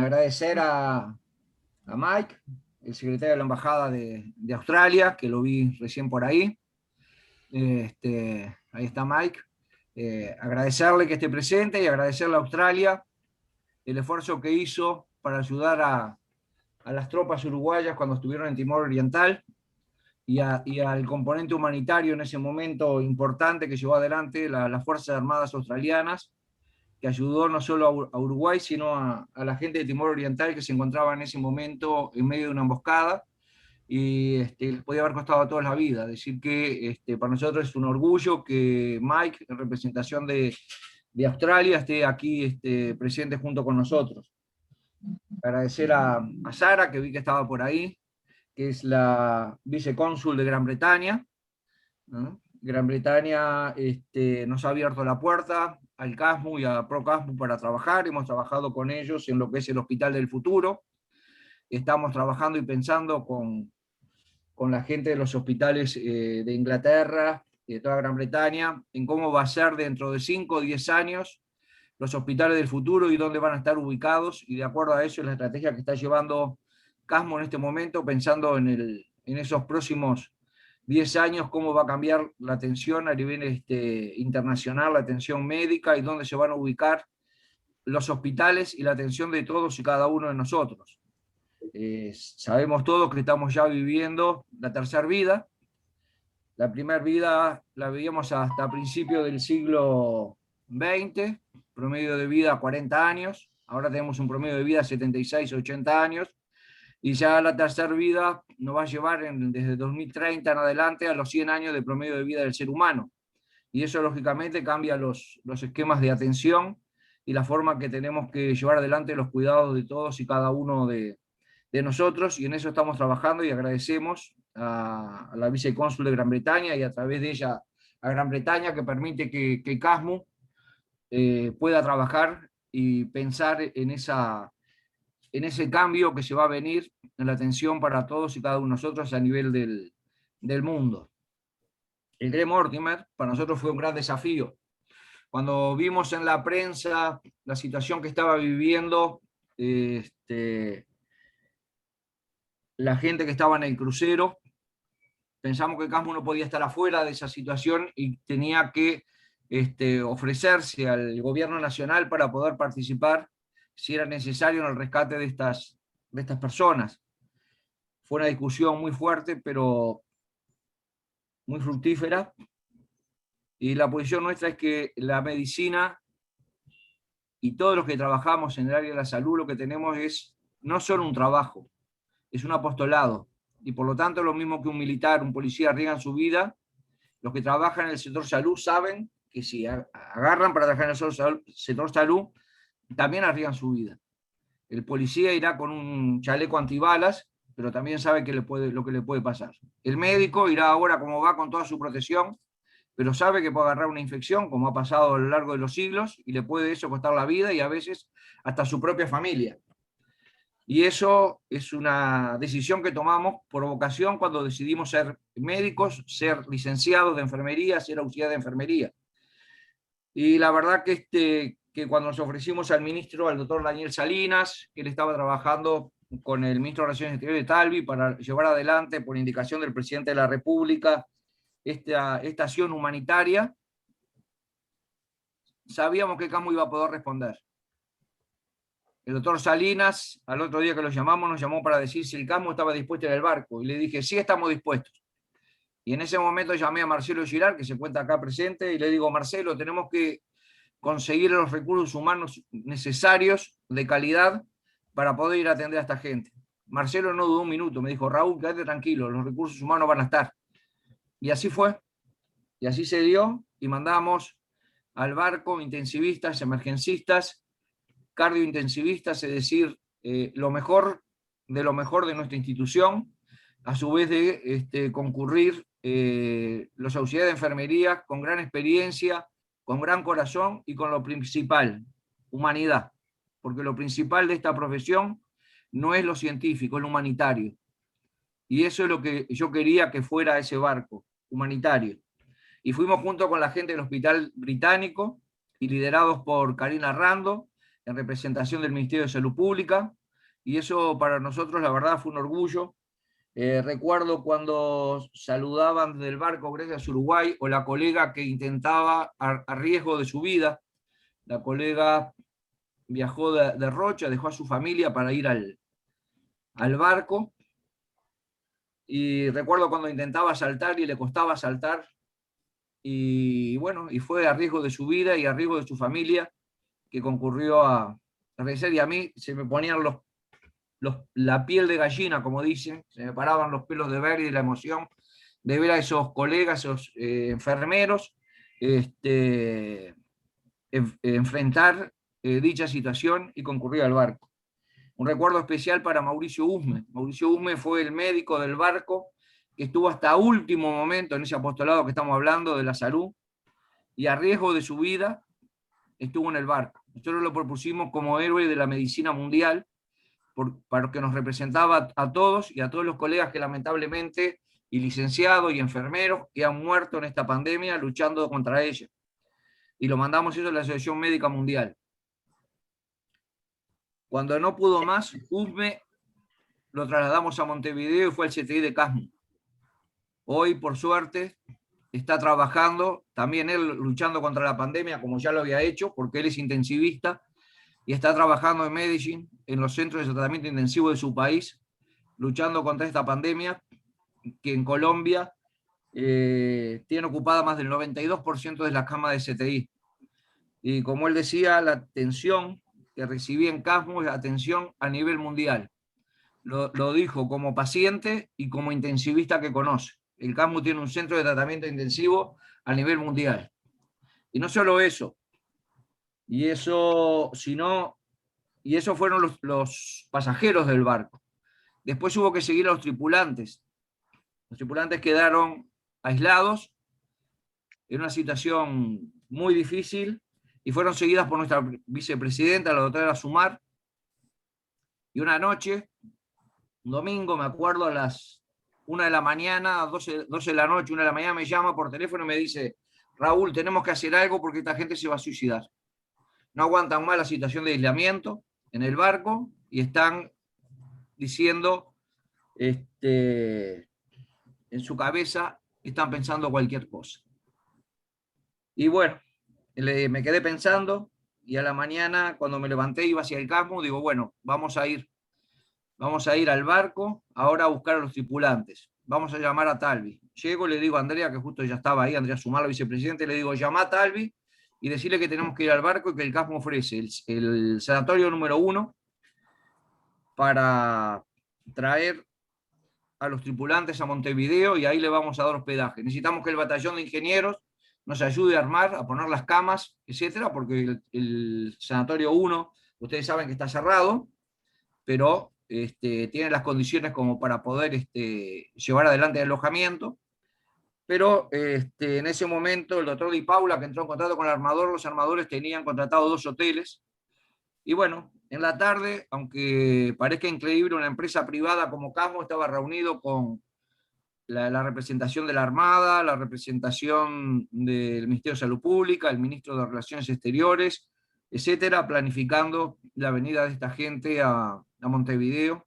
agradecer a Mike, el secretario de la Embajada de Australia, que lo vi recién por ahí. Ahí está Mike. Agradecerle que esté presente y agradecerle a Australia el esfuerzo que hizo para ayudar a las tropas uruguayas cuando estuvieron en Timor Oriental y al componente humanitario en ese momento importante que llevó adelante las Fuerzas Armadas Australianas, que ayudó no solo a Uruguay, sino a la gente de Timor Oriental que se encontraba en ese momento en medio de una emboscada y les podía haber costado a todos la vida. Decir que para nosotros es un orgullo que Mike, en representación de Australia, esté aquí presente junto con nosotros. Agradecer a Sara, que vi que estaba por ahí, que es la vicecónsul de Gran Bretaña, ¿no? Gran Bretaña nos ha abierto la puerta al CASMU y a ProCASMU para trabajar. Hemos trabajado con ellos en lo que es el Hospital del Futuro. Estamos trabajando y pensando con la gente de los hospitales de Inglaterra y de toda Gran Bretaña en cómo va a ser dentro de 5 o 10 años los hospitales del futuro y dónde van a estar ubicados, y de acuerdo a eso es la estrategia que está llevando CASMU en este momento, pensando en esos próximos 10 años, cómo va a cambiar la atención a nivel internacional, la atención médica, y dónde se van a ubicar los hospitales y la atención de todos y cada uno de nosotros. Sabemos todos que estamos ya viviendo la tercera vida. La primera vida la vivíamos hasta principios del siglo XX, promedio de vida 40 años, ahora tenemos un promedio de vida 76, 80 años, y ya la tercera vida nos va a llevar desde 2030 en adelante a los 100 años de promedio de vida del ser humano. Y eso lógicamente cambia los esquemas de atención y la forma que tenemos que llevar adelante los cuidados de todos y cada uno de nosotros, y en eso estamos trabajando y agradecemos a la vicecónsul de Gran Bretaña y a través de ella a Gran Bretaña, que permite que CASMU pueda trabajar y pensar en ese cambio que se va a venir en la atención para todos y cada uno de nosotros a nivel del mundo. El Greg Mortimer para nosotros fue un gran desafío. Cuando vimos en la prensa la situación que estaba viviendo la gente que estaba en el crucero, pensamos que CASMU no podía estar afuera de esa situación y tenía que ofrecerse al gobierno nacional para poder participar, si era necesario, en el rescate de estas personas. Fue una discusión muy fuerte, pero muy fructífera, y la posición nuestra es que la medicina y todos los que trabajamos en el área de la salud, lo que tenemos es no solo un trabajo, es un apostolado, y por lo tanto lo mismo que un militar, un policía arriesgan su vida, los que trabajan en el sector salud saben que si agarran para trabajar en el sector salud, también arriesgan su vida. El policía irá con un chaleco antibalas, pero también sabe que lo que le puede pasar. El médico irá ahora como va con toda su protección, pero sabe que puede agarrar una infección, como ha pasado a lo largo de los siglos, y le puede eso costar la vida y a veces hasta su propia familia. Y eso es una decisión que tomamos por vocación cuando decidimos ser médicos, ser licenciados de enfermería, ser auxiliar de enfermería. Y la verdad que cuando nos ofrecimos al ministro, al doctor Daniel Salinas, que él estaba trabajando con el ministro de Relaciones Exteriores de Talvi para llevar adelante, por indicación del presidente de la República, esta acción humanitaria, sabíamos que CASMU iba a poder responder. El doctor Salinas, al otro día que lo llamamos, nos llamó para decir si el CASMU estaba dispuesto en el barco, y le dije, sí, estamos dispuestos. Y en ese momento llamé a Marcelo Girard, que se encuentra acá presente, y le digo, Marcelo, tenemos que conseguir los recursos humanos necesarios, de calidad, para poder ir a atender a esta gente. Marcelo no dudó un minuto, me dijo, Raúl, quédate tranquilo, los recursos humanos van a estar. Y así fue, y así se dio, y mandamos al barco intensivistas, emergencistas, cardiointensivistas, es decir, lo mejor de nuestra institución, a su vez de concurrir los auxiliares de enfermería con gran experiencia, con gran corazón y con lo principal, humanidad, porque lo principal de esta profesión no es lo científico, es lo humanitario. Y eso es lo que yo quería que fuera ese barco, humanitario. Y fuimos junto con la gente del Hospital Británico y liderados por Karina Rando, en representación del Ministerio de Salud Pública, y eso para nosotros la verdad fue un orgullo. Recuerdo cuando saludaban desde el barco Gracias Uruguay, o la colega que intentaba a riesgo de su vida. La colega viajó de Rocha, dejó a su familia para ir al barco, y recuerdo cuando intentaba saltar y le costaba saltar, y bueno, y fue a riesgo de su vida y a riesgo de su familia que concurrió a realizar, y a mí se me ponían la piel de gallina, como dicen, se me paraban los pelos de ver y de la emoción de ver a esos colegas, esos enfermeros, enfrentar dicha situación y concurrir al barco. Un recuerdo especial para Mauricio Usme. Mauricio Usme fue el médico del barco que estuvo hasta último momento en ese apostolado que estamos hablando de la salud, y a riesgo de su vida estuvo en el barco. Nosotros lo propusimos como héroe de la medicina mundial, para que nos representaba a todos y a todos los colegas que lamentablemente, y licenciados y enfermeros, que han muerto en esta pandemia luchando contra ella. Y lo mandamos eso a la Asociación Médica Mundial. Cuando no pudo más, USME lo trasladamos a Montevideo y fue al CTI de Casmo. Hoy, por suerte, está trabajando, también él luchando contra la pandemia, como ya lo había hecho, porque él es intensivista, y está trabajando en Medellín, en los centros de tratamiento intensivo de su país, luchando contra esta pandemia, que en Colombia tiene ocupada más del 92% de las camas de CTI. Y como él decía, la atención que recibí en Casmo es atención a nivel mundial. Lo dijo como paciente y como intensivista que conoce. El Casmo tiene un centro de tratamiento intensivo a nivel mundial. Y no solo eso, y eso, sino, y eso fueron los pasajeros del barco. Después hubo que seguir a los tripulantes. Los tripulantes quedaron aislados en una situación muy difícil y fueron seguidas por nuestra vicepresidenta, la doctora Sumar. Y una noche, un domingo, me acuerdo, a las 1 de la mañana, 12 de la noche, 1 de la mañana, me llama por teléfono y me dice: Raúl, tenemos que hacer algo porque esta gente se va a suicidar. No aguantan más la situación de aislamiento en el barco y están diciendo, en su cabeza, están pensando cualquier cosa. Y bueno, me quedé pensando, y a la mañana, cuando me levanté, iba hacia el Casmo, digo, bueno, vamos a ir al barco ahora a buscar a los tripulantes. Vamos a llamar a Talvi. Llego, le digo a Andrea, que justo ya estaba ahí, Andrea Sumar, la vicepresidente, le digo, llama a Talvi y decirle que tenemos que ir al barco y que el Casmo ofrece el sanatorio número 1 para traer a los tripulantes a Montevideo, y ahí le vamos a dar hospedaje. Necesitamos que el batallón de ingenieros nos ayude a armar, a poner las camas, etcétera, porque el sanatorio 1, ustedes saben que está cerrado, pero tiene las condiciones como para poder llevar adelante el alojamiento. Pero en ese momento el doctor Di Paula, que entró en contacto con el armador, los armadores tenían contratado 2 hoteles. Y bueno, en la tarde, aunque parezca increíble, una empresa privada como Casmo estaba reunido con la representación de la Armada, la representación del Ministerio de Salud Pública, el ministro de Relaciones Exteriores, etcétera, planificando la venida de esta gente a Montevideo.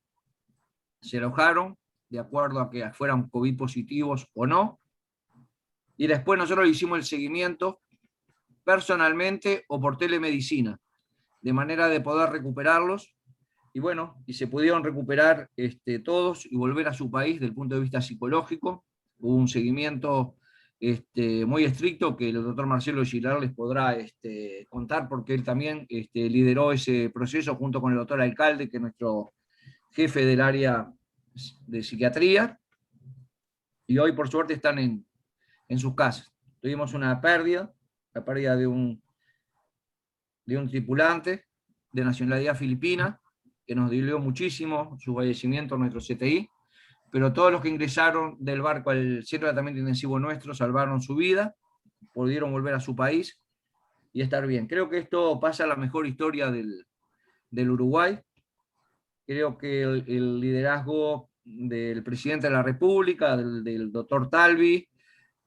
Se alojaron de acuerdo a que fueran COVID positivos o no, y después nosotros hicimos el seguimiento personalmente o por telemedicina, de manera de poder recuperarlos. Y bueno, y se pudieron recuperar todos y volver a su país desde el punto de vista psicológico. Hubo un seguimiento muy estricto que el doctor Marcelo Gilar les podrá contar, porque él también lideró ese proceso junto con el doctor Alcalde, que es nuestro jefe del área de psiquiatría, y hoy por suerte están en sus casas. Tuvimos una pérdida, la pérdida de un tripulante de nacionalidad filipina, que nos dolió muchísimo su fallecimiento en nuestro CTI, pero todos los que ingresaron del barco al centro de tratamiento intensivo nuestro salvaron su vida, pudieron volver a su país y estar bien. Creo que esto pasa a la mejor historia del Uruguay. Creo que el liderazgo del presidente de la República, del doctor Talvi,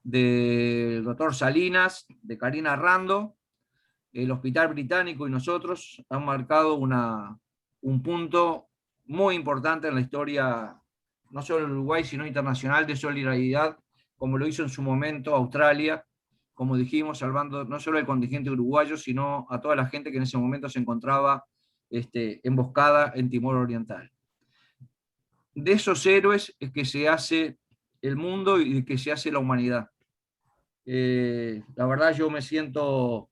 del doctor Salinas, de Karina Rando, el Hospital Británico y nosotros han marcado un punto muy importante en la historia, no solo de Uruguay, sino internacional, de solidaridad, como lo hizo en su momento Australia, como dijimos, salvando no solo el contingente uruguayo, sino a toda la gente que en ese momento se encontraba emboscada en Timor Oriental. De esos héroes es que se hace el mundo y de que se hace la humanidad. La verdad yo me siento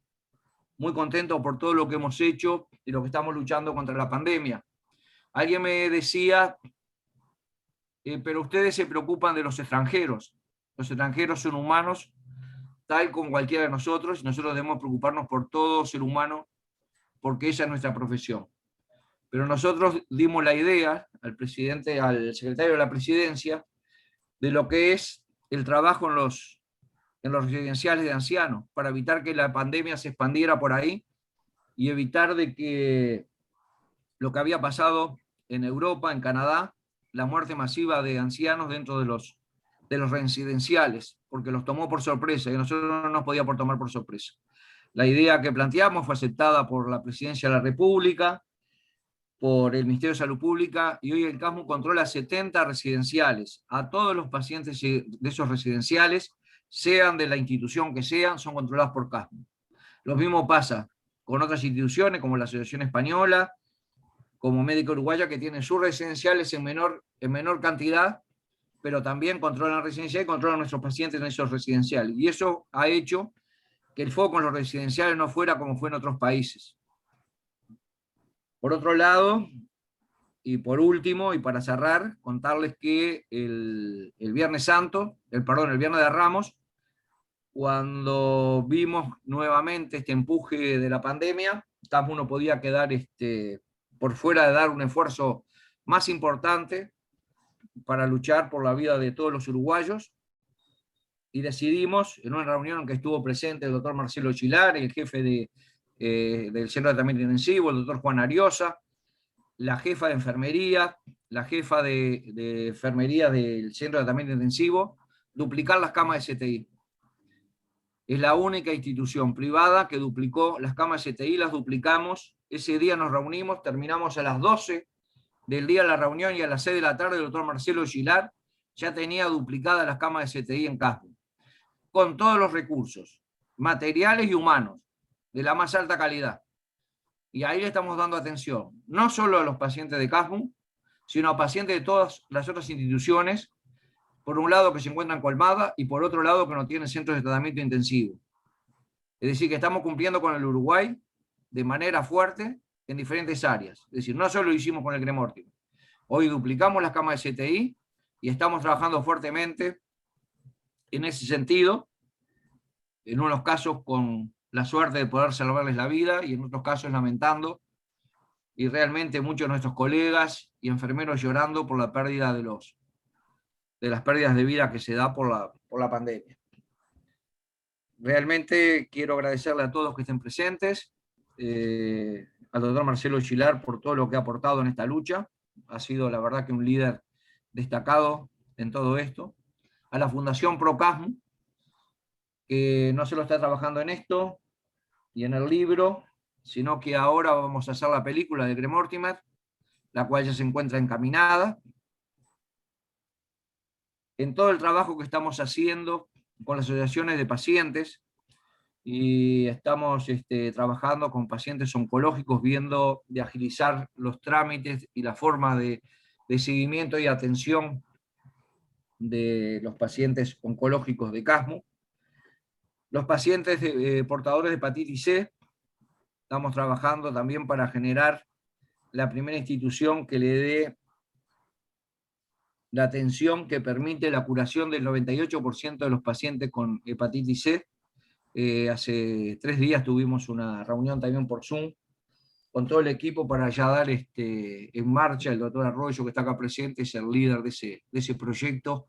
muy contento por todo lo que hemos hecho y lo que estamos luchando contra la pandemia. Alguien me decía, pero ustedes se preocupan de los extranjeros. Los extranjeros son humanos, tal como cualquiera de nosotros, y nosotros debemos preocuparnos por todo ser humano, porque esa es nuestra profesión. Pero nosotros dimos la idea al presidente, al secretario de la presidencia, de lo que es el trabajo en los residenciales de ancianos, para evitar que la pandemia se expandiera por ahí y evitar de que lo que había pasado en Europa, en Canadá, la muerte masiva de ancianos dentro de los residenciales, porque los tomó por sorpresa y a nosotros no nos podía por tomar por sorpresa. La idea que planteamos fue aceptada por la Presidencia de la República, por el Ministerio de Salud Pública, y hoy el CASMU controla 70 residenciales. A todos los pacientes de esos residenciales, sean de la institución que sean, son controlados por CASMU. Lo mismo pasa con otras instituciones como la Asociación Española, como Médica Uruguaya, que tienen sus residenciales en menor cantidad, pero también controlan residenciales y controlan a nuestros pacientes en esos residenciales. Y eso ha hecho que el foco en los residenciales no fuera como fue en otros países. Por otro lado, y por último, y para cerrar, contarles que el Viernes Santo, el Viernes de Ramos, cuando vimos nuevamente este empuje de la pandemia, CASMU no podía quedar por fuera de dar un esfuerzo más importante para luchar por la vida de todos los uruguayos, y decidimos, en una reunión en que estuvo presente el doctor Marcelo Chilar, el jefe del Centro de Tratamiento Intensivo, el doctor Juan Ariosa, la jefa de enfermería, la jefa de enfermería del Centro de Tratamiento Intensivo, duplicar las camas de CTI. Es la única institución privada que duplicó las camas de CTI, las duplicamos. Ese día nos reunimos, terminamos a las 12 del día de la reunión, y a las 6 de la tarde el doctor Marcelo Gilar ya tenía duplicadas las camas de CTI en CASMU, con todos los recursos, materiales y humanos, de la más alta calidad. Y ahí le estamos dando atención, no solo a los pacientes de CASMU, sino a pacientes de todas las otras instituciones, por un lado que se encuentran colmadas y por otro lado que no tienen centros de tratamiento intensivo. Es decir, que estamos cumpliendo con el Uruguay de manera fuerte en diferentes áreas. Es decir, no solo lo hicimos con el Gremortium. Hoy duplicamos las camas de CTI y estamos trabajando fuertemente en ese sentido, en unos casos con la suerte de poder salvarles la vida y en otros casos lamentando, y realmente muchos de nuestros colegas y enfermeros llorando por la pérdida de las pérdidas de vida que se da por la pandemia. Realmente quiero agradecerle a todos que estén presentes, al doctor Marcelo Gilar por todo lo que ha aportado en esta lucha. Ha sido la verdad que un líder destacado en todo esto. A la Fundación ProCASMU, que no solo está trabajando en esto y en el libro, sino que ahora vamos a hacer la película de Gremortimer, la cual ya se encuentra encaminada. En todo el trabajo que estamos haciendo con las asociaciones de pacientes, y estamos trabajando con pacientes oncológicos, viendo de agilizar los trámites y la forma de seguimiento y atención de los pacientes oncológicos de CASMU. Los pacientes portadores de hepatitis C, estamos trabajando también para generar la primera institución que le dé la atención que permite la curación del 98% de los pacientes con hepatitis C. Hace 3 días tuvimos una reunión también por Zoom con todo el equipo para ya dar en marcha. El doctor Arroyo, que está acá presente, es el líder de ese proyecto,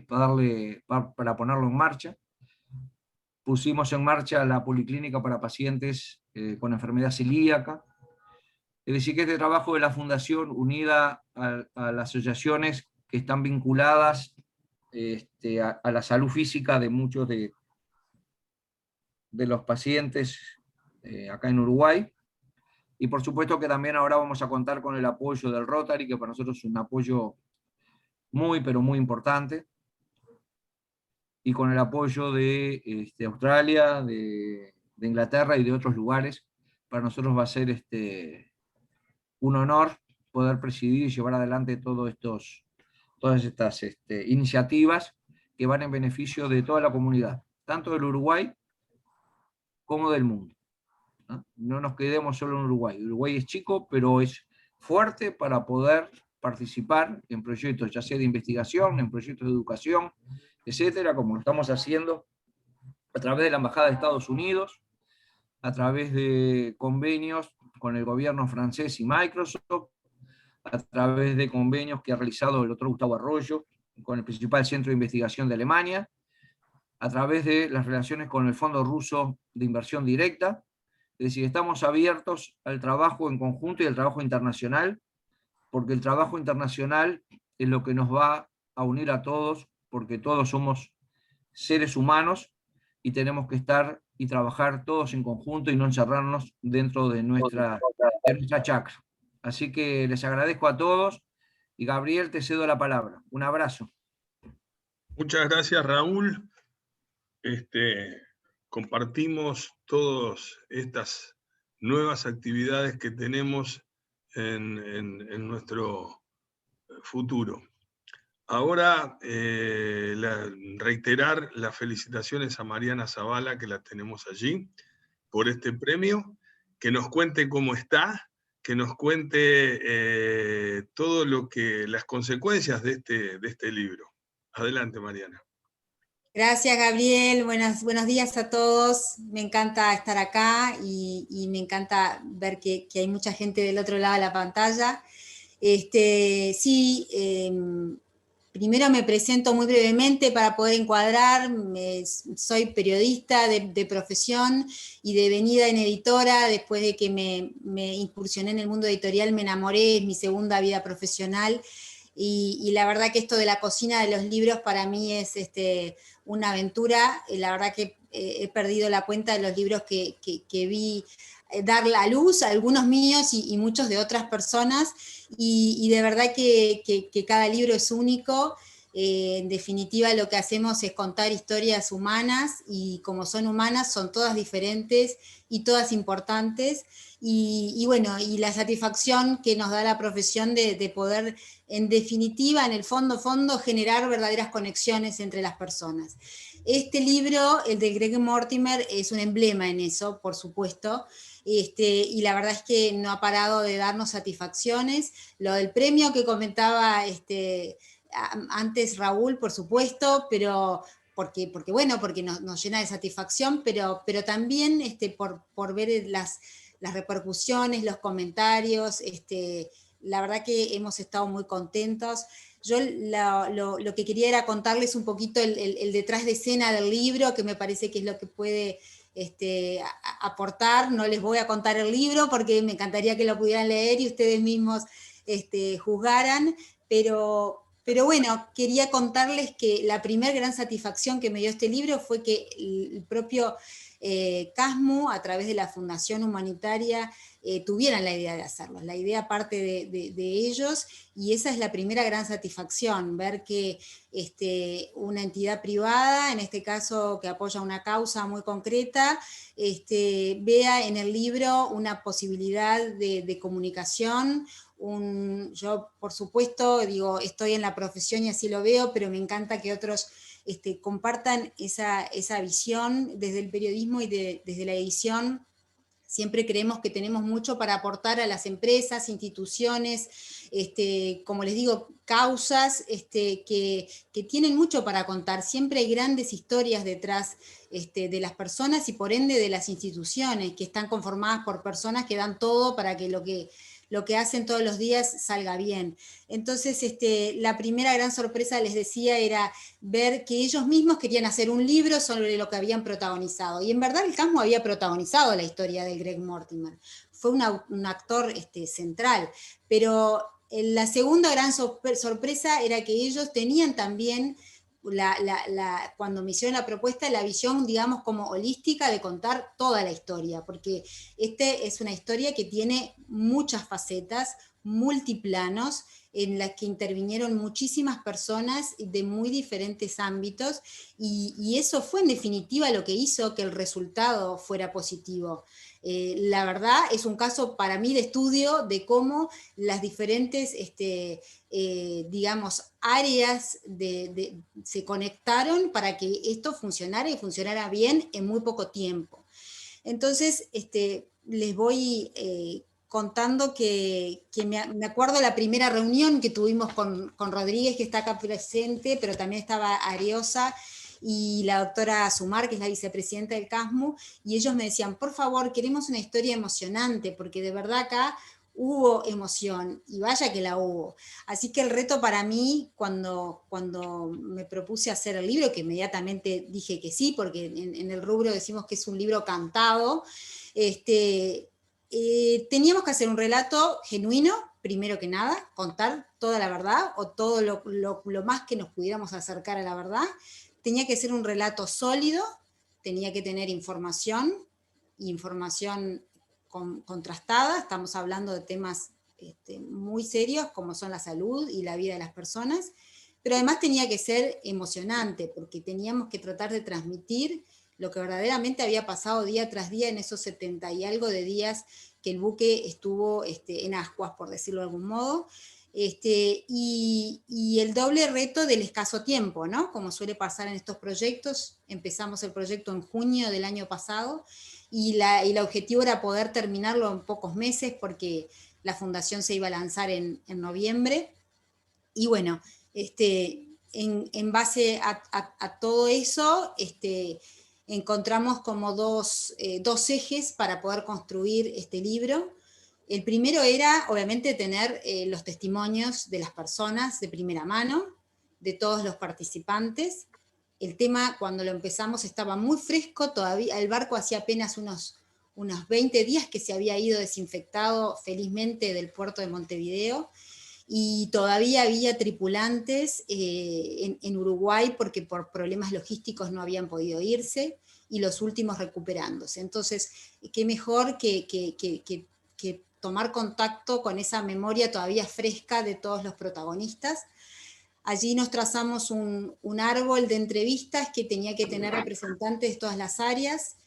para ponerlo en marcha. Pusimos en marcha la policlínica para pacientes con enfermedad celíaca. Es decir, que este trabajo de la Fundación, unida a las asociaciones que están vinculadas a la salud física de muchos de los pacientes acá en Uruguay, Y por supuesto que también ahora vamos a contar con el apoyo del Rotary, que para nosotros es un apoyo muy, pero muy importante, y con el apoyo de Australia, de Inglaterra y de otros lugares. Para nosotros va a ser un honor poder presidir y llevar adelante todas estas iniciativas que van en beneficio de toda la comunidad, tanto del Uruguay como del mundo. No nos quedemos solo en Uruguay. Uruguay es chico, pero es fuerte para poder participar en proyectos, ya sea de investigación, en proyectos de educación, etcétera, como lo estamos haciendo a través de la Embajada de Estados Unidos, a través de convenios con el gobierno francés y Microsoft, a través de convenios que ha realizado el doctor Gustavo Arroyo con el principal centro de investigación de Alemania, a través de las relaciones con el Fondo Ruso de Inversión Directa. Es decir, estamos abiertos al trabajo en conjunto y al trabajo internacional, porque el trabajo internacional es lo que nos va a unir a todos, porque todos somos seres humanos y tenemos que estar y trabajar todos en conjunto y no encerrarnos dentro de nuestra chacra. Así que les agradezco a todos y Gabriel, te cedo la palabra. Un abrazo. Muchas gracias, Raúl. Compartimos todas estas nuevas actividades que tenemos en nuestro futuro. Ahora, reiterar las felicitaciones a Mariana Zavala, que la tenemos allí, por este premio, que nos cuente cómo está, que nos cuente todo las consecuencias de este libro. Adelante, Mariana. Gracias, Gabriel. Buenos días a todos. Me encanta estar acá y me encanta ver que hay mucha gente del otro lado de la pantalla. Primero me presento muy brevemente para poder encuadrar. Soy periodista de profesión y de venida en editora. Después de que me incursioné en el mundo editorial, me enamoré, es mi segunda vida profesional. Y la verdad que esto de la cocina de los libros para mí es una aventura. La verdad que he perdido la cuenta de los libros que vi dar la luz, algunos míos y muchos de otras personas, y de verdad que cada libro es único. En definitiva, lo que hacemos es contar historias humanas, y como son humanas, son todas diferentes y todas importantes, y bueno, y la satisfacción que nos da la profesión de poder, en definitiva, en el fondo, generar verdaderas conexiones entre las personas. Este libro, el de Greg Mortimer, es un emblema en eso, por supuesto, y la verdad es que no ha parado de darnos satisfacciones. Lo del premio que comentaba antes Raúl, por supuesto, pero porque nos llena de satisfacción, pero también por ver las repercusiones, los comentarios. La verdad que hemos estado muy contentos. Yo lo que quería era contarles un poquito el detrás de escena del libro, que me parece que es lo que puede aportar. No les voy a contar el libro porque me encantaría que lo pudieran leer y ustedes mismos juzgaran, pero bueno, quería contarles que la primera gran satisfacción que me dio este libro fue que el propio CASMU, a través de la Fundación Humanitaria, tuvieran la idea de hacerlo. La idea parte de ellos, y esa es la primera gran satisfacción, ver que una entidad privada, en este caso que apoya una causa muy concreta, vea en el libro una posibilidad de comunicación. Yo, por supuesto, digo, estoy en la profesión y así lo veo, pero me encanta que otros compartan esa visión desde el periodismo y desde la edición. Siempre creemos que tenemos mucho para aportar a las empresas, instituciones, como les digo, causas que tienen mucho para contar. Siempre hay grandes historias detrás de las personas y por ende de las instituciones, que están conformadas por personas que dan todo para que lo que hacen todos los días salga bien. Entonces, la primera gran sorpresa, les decía, era ver que ellos mismos querían hacer un libro sobre lo que habían protagonizado. Y en verdad el CASMU había protagonizado la historia de Greg Mortimer. Fue un actor central. Pero la segunda gran sorpresa era que ellos tenían también cuando me hicieron la propuesta, la visión, digamos, como holística de contar toda la historia, porque es una historia que tiene muchas facetas, multiplanos, en las que intervinieron muchísimas personas de muy diferentes ámbitos, y eso fue en definitiva lo que hizo que el resultado fuera positivo. La verdad es un caso para mí de estudio de cómo las diferentes digamos, áreas se conectaron para que esto funcionara y funcionara bien en muy poco tiempo. Entonces, les voy contando que me acuerdo la primera reunión que tuvimos con Rodríguez, que está acá presente, pero también estaba Ariosa y la doctora Sumar, que es la vicepresidenta del CASMU, y ellos me decían, por favor, queremos una historia emocionante, porque de verdad acá hubo emoción, y vaya que la hubo. Así que el reto para mí, cuando me propuse hacer el libro, que inmediatamente dije que sí, porque en el rubro decimos que es un libro cantado, teníamos que hacer un relato genuino, primero que nada, contar toda la verdad, o todo lo más que nos pudiéramos acercar a la verdad. Tenía que ser un relato sólido, tenía que tener información contrastada. Estamos hablando de temas muy serios como son la salud y la vida de las personas, pero además tenía que ser emocionante, porque teníamos que tratar de transmitir lo que verdaderamente había pasado día tras día en esos 70 y algo de días que el buque estuvo en ascuas, por decirlo de algún modo, y el doble reto del escaso tiempo, ¿no? Como suele pasar en estos proyectos. Empezamos el proyecto en junio del año pasado, y el objetivo era poder terminarlo en pocos meses, porque la fundación se iba a lanzar en noviembre, y bueno, en base a todo eso, encontramos como dos ejes para poder construir este libro. El primero era, obviamente, tener los testimonios de las personas de primera mano, de todos los participantes. El tema, cuando lo empezamos, estaba muy fresco, todavía el barco hacía apenas unos 20 días que se había ido desinfectado felizmente del puerto de Montevideo, y todavía había tripulantes en Uruguay, porque por problemas logísticos no habían podido irse, y los últimos recuperándose. Entonces, qué mejor que tomar contacto con esa memoria todavía fresca de todos los protagonistas. Allí nos trazamos un árbol de entrevistas que tenía que tener representantes de todas las áreas,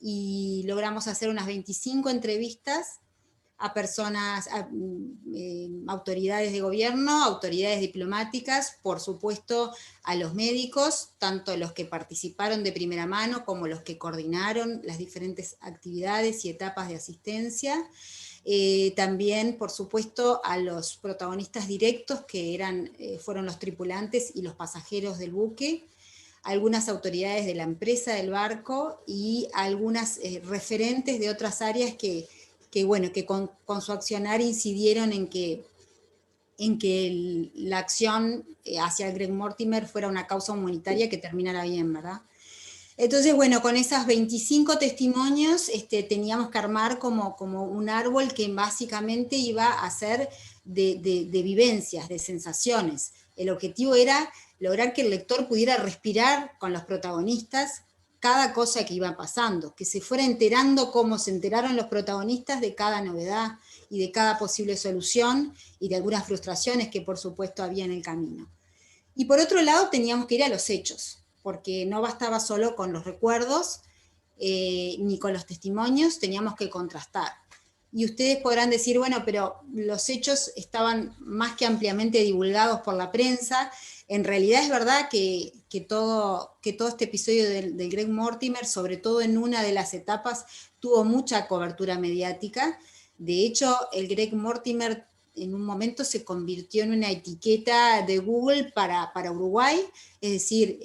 y logramos hacer unas 25 entrevistas a personas, autoridades de gobierno, autoridades diplomáticas, por supuesto a los médicos, tanto los que participaron de primera mano como los que coordinaron las diferentes actividades y etapas de asistencia. También, por supuesto, a los protagonistas directos, que fueron los tripulantes y los pasajeros del buque, algunas autoridades de la empresa del barco, y algunas referentes de otras áreas que con su accionar incidieron en que la acción hacia el Greg Mortimer fuera una causa humanitaria que terminara bien, ¿verdad? Entonces, bueno, con esas 25 testimonios teníamos que armar como un árbol que básicamente iba a ser de vivencias, de sensaciones. El objetivo era lograr que el lector pudiera respirar con los protagonistas cada cosa que iba pasando, que se fuera enterando cómo se enteraron los protagonistas de cada novedad y de cada posible solución, y de algunas frustraciones que por supuesto había en el camino. Y por otro lado teníamos que ir a los hechos, porque no bastaba solo con los recuerdos ni con los testimonios, teníamos que contrastar. Y ustedes podrán decir, bueno, pero los hechos estaban más que ampliamente divulgados por la prensa. En realidad es verdad que todo este episodio del Greg Mortimer, sobre todo en una de las etapas, tuvo mucha cobertura mediática. De hecho, el Greg Mortimer en un momento se convirtió en una etiqueta de Google para Uruguay, es decir,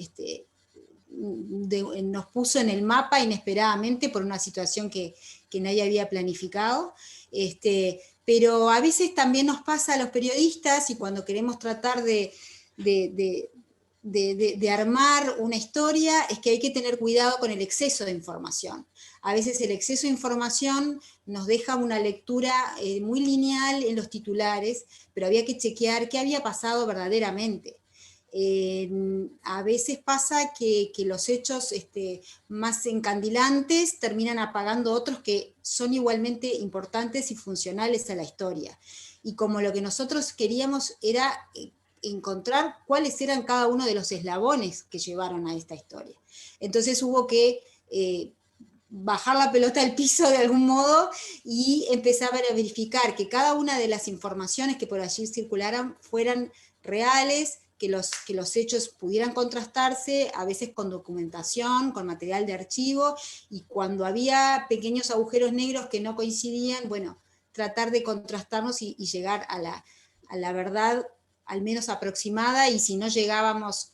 nos puso en el mapa inesperadamente por una situación que nadie había planificado. Pero a veces también nos pasa a los periodistas, y cuando queremos tratar de armar una historia, es que hay que tener cuidado con el exceso de información. A veces el exceso de información nos deja una lectura muy lineal en los titulares, pero había que chequear qué había pasado verdaderamente. A veces pasa que los hechos más encandilantes terminan apagando otros que son igualmente importantes y funcionales a la historia. Y como lo que nosotros queríamos era encontrar cuáles eran cada uno de los eslabones que llevaron a esta historia. Entonces hubo que bajar la pelota al piso de algún modo y empezar a verificar que cada una de las informaciones que por allí circularan fueran reales, que los hechos pudieran contrastarse, a veces con documentación, con material de archivo, y cuando había pequeños agujeros negros que no coincidían, bueno, tratar de contrastarnos y llegar a la verdad al menos aproximada, y si no llegábamos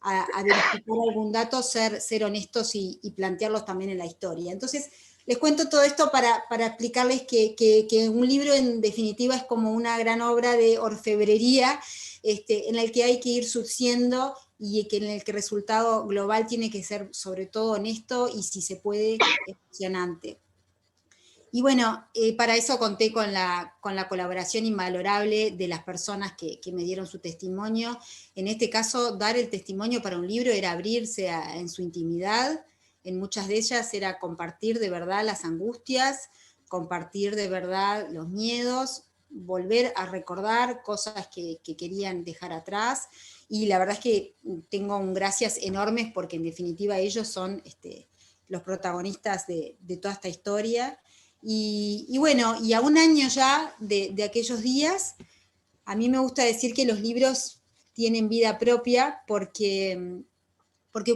a verificar algún dato, ser honestos y plantearlos también en la historia. Entonces, les cuento todo esto para explicarles que un libro en definitiva es como una gran obra de orfebrería, en el que hay que ir surciendo y en el que el resultado global tiene que ser sobre todo honesto y, si se puede, emocionante. Y bueno, para eso conté con la colaboración invalorable de las personas que me dieron su testimonio. En este caso, dar el testimonio para un libro era abrirse en su intimidad. En muchas de ellas era compartir de verdad las angustias, compartir de verdad los miedos, volver a recordar cosas que querían dejar atrás. Y la verdad es que tengo un gracias enormes, porque en definitiva ellos son los protagonistas de toda esta historia. Y bueno, y a un año ya de aquellos días, a mí me gusta decir que los libros tienen vida propia, porque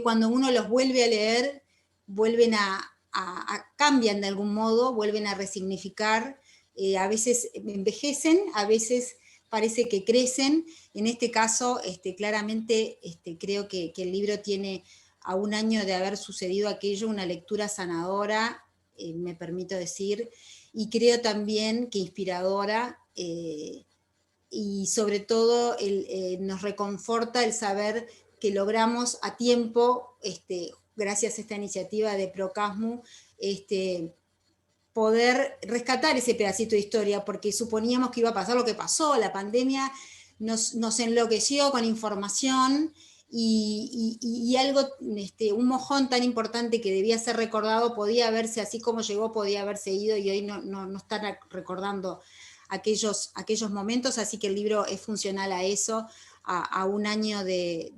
cuando uno los vuelve a leer, vuelven cambian de algún modo, vuelven a resignificar, a veces envejecen, a veces parece que crecen. En este caso, claramente creo que el libro tiene, a un año de haber sucedido aquello, una lectura sanadora, me permito decir, y creo también que inspiradora, y sobre todo nos reconforta el saber que logramos a tiempo, gracias a esta iniciativa de Procasmu, poder rescatar ese pedacito de historia, porque suponíamos que iba a pasar lo que pasó. La pandemia nos enloqueció con información, y algo, un mojón tan importante que debía ser recordado, podía haberse, así como llegó, podía haberse ido, y hoy no están recordando aquellos momentos. Así que el libro es funcional a eso, a un año del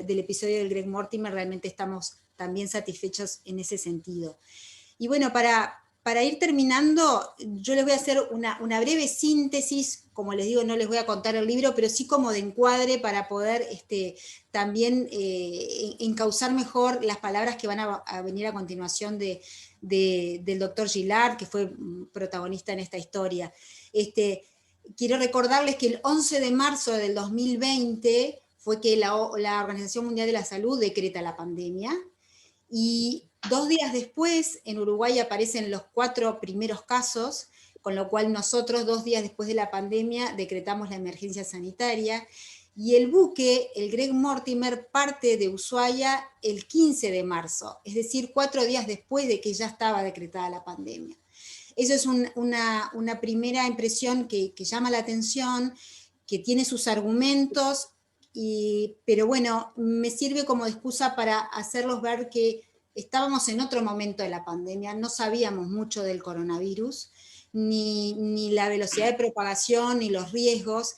episodio del Greg Mortimer. Realmente estamos también satisfechos en ese sentido. Y bueno, para ir terminando, yo les voy a hacer una breve síntesis. Como les digo, no les voy a contar el libro, pero sí como de encuadre, para poder también encauzar mejor las palabras que van a venir a continuación del doctor Gillard, que fue protagonista en esta historia. Quiero recordarles que el 11 de marzo del 2020 fue que la Organización Mundial de la Salud decreta la pandemia, y 2 días después en Uruguay aparecen los 4 primeros casos, con lo cual nosotros 2 días después de la pandemia decretamos la emergencia sanitaria, y el buque, el Greg Mortimer, parte de Ushuaia el 15 de marzo, es decir, 4 días después de que ya estaba decretada la pandemia. Eso es una primera impresión que llama la atención, que tiene sus argumentos, pero bueno, me sirve como excusa para hacerlos ver que estábamos en otro momento de la pandemia, no sabíamos mucho del coronavirus, ni la velocidad de propagación, ni los riesgos.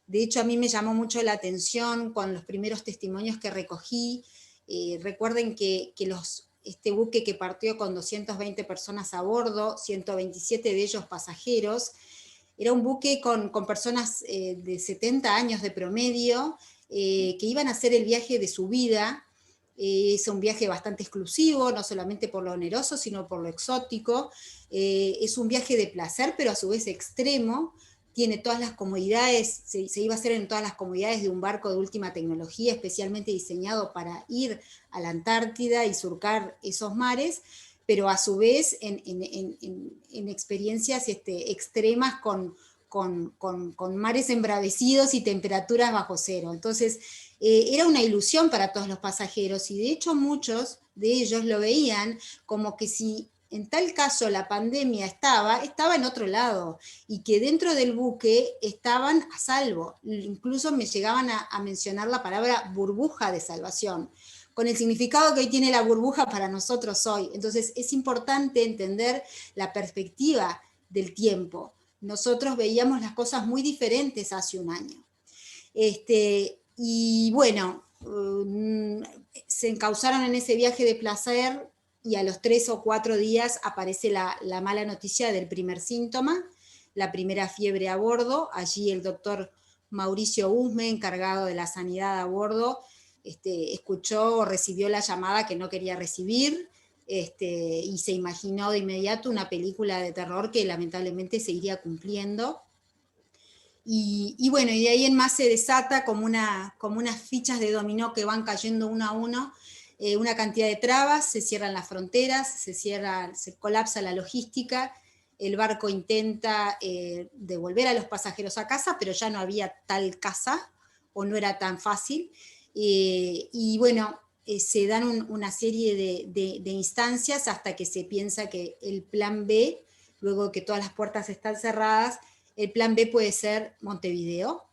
De hecho, a mí me llamó mucho la atención con los primeros testimonios que recogí. Recuerden que este buque, que partió con 220 personas a bordo, 127 de ellos pasajeros, era un buque con personas de 70 años de promedio, que iban a hacer el viaje de su vida. Es un viaje bastante exclusivo, no solamente por lo oneroso, sino por lo exótico. Es un viaje de placer, pero a su vez extremo. Tiene todas las comodidades, se iba a hacer en todas las comodidades de un barco de última tecnología, especialmente diseñado para ir a la Antártida y surcar esos mares, pero a su vez en experiencias extremas, con mares embravecidos y temperaturas bajo cero. Entonces, era una ilusión para todos los pasajeros, y de hecho muchos de ellos lo veían como que si en tal caso la pandemia estaba en otro lado, y que dentro del buque estaban a salvo. Incluso me llegaban a mencionar la palabra burbuja de salvación, con el significado que hoy tiene la burbuja para nosotros hoy. Entonces es importante entender la perspectiva del tiempo. Nosotros veíamos las cosas muy diferentes hace un año. Y bueno, se encauzaron en ese viaje de placer, y a los 3 o 4 días aparece la mala noticia del primer síntoma, la primera fiebre a bordo. Allí el doctor Mauricio Usme, encargado de la sanidad a bordo, escuchó o recibió la llamada que no quería recibir, y se imaginó de inmediato una película de terror que lamentablemente se iría cumpliendo. Y bueno, y de ahí en más se desata como unas fichas de dominó que van cayendo uno a uno, una cantidad de trabas, se cierran las fronteras, se colapsa la logística, el barco intenta devolver a los pasajeros a casa, pero ya no había tal casa, o no era tan fácil, y bueno, se dan una serie de instancias hasta que se piensa que el plan B, luego que todas las puertas están cerradas, el plan B puede ser Montevideo,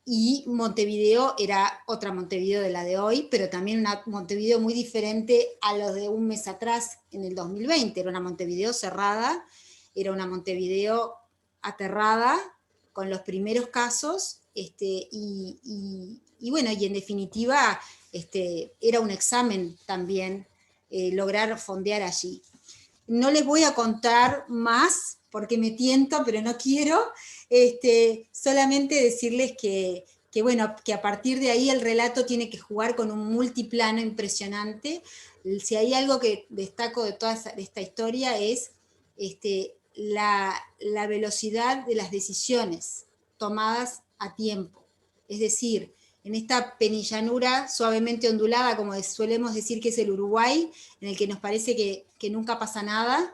y Montevideo era otra Montevideo de la de hoy, pero también una Montevideo muy diferente a los de un mes atrás, en el 2020. Era una Montevideo cerrada, era una Montevideo aterrada, con los primeros casos, y bueno, y en definitiva era un examen también lograr fondear allí. No les voy a contar más, porque me tiento, pero no quiero, solamente decirles bueno, que a partir de ahí el relato tiene que jugar con un multiplano impresionante. Si hay algo que destaco de toda esta historia es la velocidad de las decisiones tomadas a tiempo. Es decir, en esta penillanura suavemente ondulada, como solemos decir que es el Uruguay, en el que nos parece que nunca pasa nada,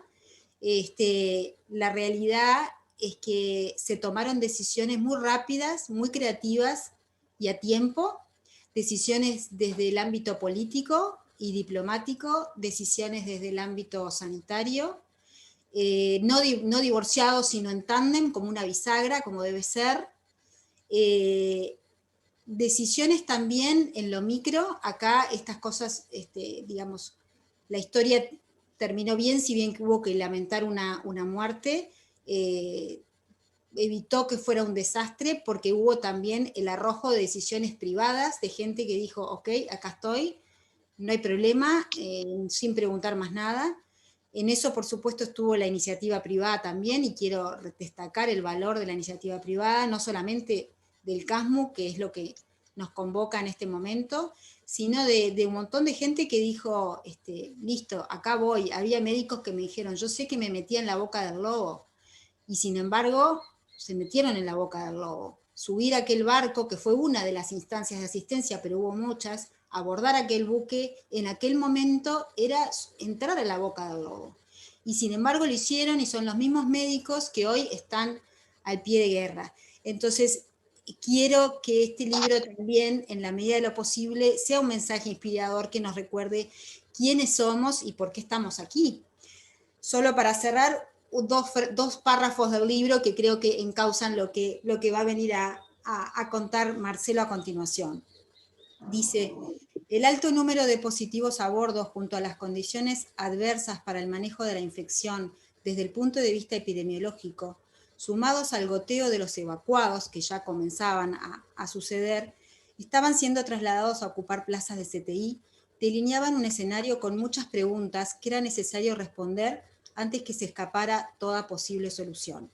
la realidad es que se tomaron decisiones muy rápidas, muy creativas y a tiempo, decisiones desde el ámbito político y diplomático, decisiones desde el ámbito sanitario, no divorciados, sino en tándem, como una bisagra, como debe ser. Decisiones también en lo micro. Acá estas cosas, digamos, la historia terminó bien, si bien que hubo que lamentar una muerte, evitó que fuera un desastre, porque hubo también el arrojo de decisiones privadas, de gente que dijo, ok, acá estoy, no hay problema, sin preguntar más nada. En eso, por supuesto, estuvo la iniciativa privada también, y quiero destacar el valor de la iniciativa privada, no solamente del CASMU, que es lo que nos convoca en este momento, sino de un montón de gente que dijo, listo, acá voy. Había médicos que me dijeron, yo sé que me metía en la boca del lobo, y sin embargo, se metieron en la boca del lobo. Subir aquel barco, que fue una de las instancias de asistencia, pero hubo muchas, abordar aquel buque, en aquel momento era entrar a la boca del lobo. Y sin embargo lo hicieron, y son los mismos médicos que hoy están al pie de guerra. Entonces, quiero que este libro también, en la medida de lo posible, sea un mensaje inspirador que nos recuerde quiénes somos y por qué estamos aquí. Solo para cerrar, dos párrafos del libro que creo que encausan lo que va a venir a contar Marcelo a continuación. Dice, el alto número de positivos a bordo, junto a las condiciones adversas para el manejo de la infección desde el punto de vista epidemiológico, sumados al goteo de los evacuados, que ya comenzaban a suceder, estaban siendo trasladados a ocupar plazas de CTI, delineaban un escenario con muchas preguntas que era necesario responder antes que se escapara toda posible solución.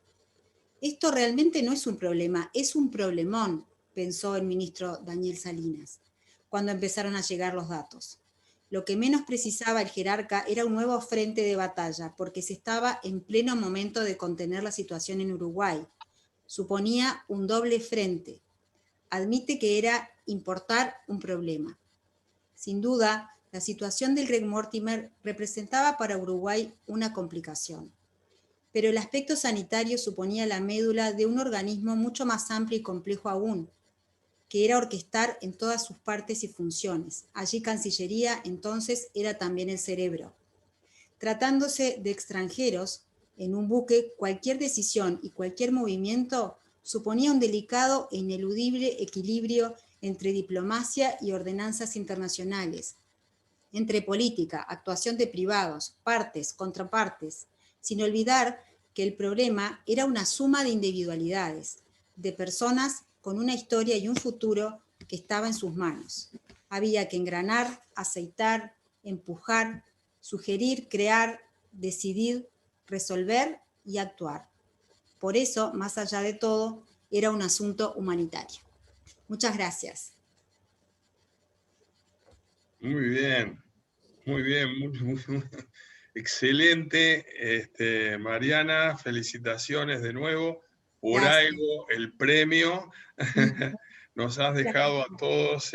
Esto realmente no es un problema, es un problemón, pensó el ministro Daniel Salinas, cuando empezaron a llegar los datos. Lo que menos precisaba el jerarca era un nuevo frente de batalla, porque se estaba en pleno momento de contener la situación en Uruguay. Suponía un doble frente. Admite que era importar un problema. Sin duda, la situación del Greg Mortimer representaba para Uruguay una complicación. Pero el aspecto sanitario suponía la médula de un organismo mucho más amplio y complejo aún, que era orquestar en todas sus partes y funciones. Allí Cancillería, entonces, era también el cerebro. Tratándose de extranjeros, en un buque cualquier decisión y cualquier movimiento suponía un delicado e ineludible equilibrio entre diplomacia y ordenanzas internacionales, entre política, actuación de privados, partes, contrapartes, sin olvidar que el problema era una suma de individualidades, de personas con una historia y un futuro que estaba en sus manos. Había que engranar, aceitar, empujar, sugerir, crear, decidir, resolver y actuar. Por eso, más allá de todo, era un asunto humanitario. Muchas gracias. Muy bien, muy bien, muy excelente. Mariana, felicitaciones de nuevo. Por Gracias. algo el premio. Nos has dejado a todos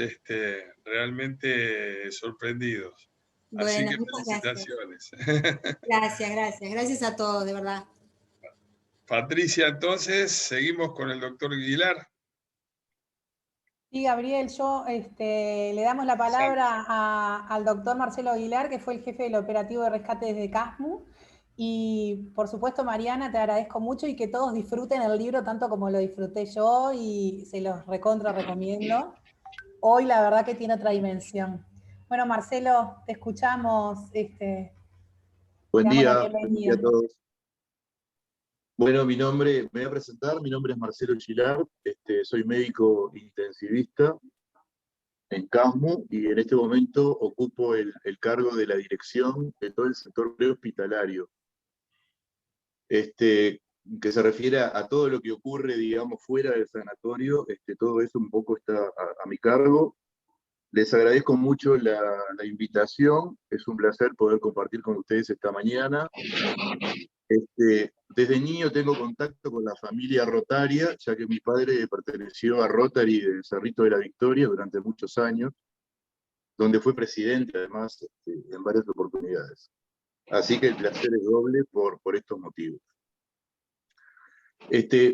realmente sorprendidos. Así Bueno, que muchas gracias. felicitaciones. Gracias, gracias. Gracias a todos, de verdad. Patricia, entonces, seguimos con el doctor Aguilar. Sí, Gabriel, le damos la palabra al doctor Marcelo Aguilar, que fue el jefe del operativo de rescate desde CASMU. Y por supuesto, Mariana, te agradezco mucho y que todos disfruten el libro tanto como lo disfruté yo y se los recontra recomiendo. Hoy la verdad que tiene otra dimensión. Bueno, Marcelo, te escuchamos. Buen te damos la día bienvenida. a todos. Bueno, me voy a presentar, mi nombre es Marcelo Aguilar, soy médico intensivista en CASMU y en este momento ocupo el cargo de la dirección de todo el sector prehospitalario, que se refiere a todo lo que ocurre, digamos, fuera del sanatorio, todo eso un poco está a mi cargo. Les agradezco mucho la invitación, es un placer poder compartir con ustedes esta mañana. Desde niño tengo contacto con la familia rotaria, ya que mi padre perteneció a Rotary del Cerrito de la Victoria durante muchos años, donde fue presidente además en varias oportunidades. Así que el placer es doble por estos motivos.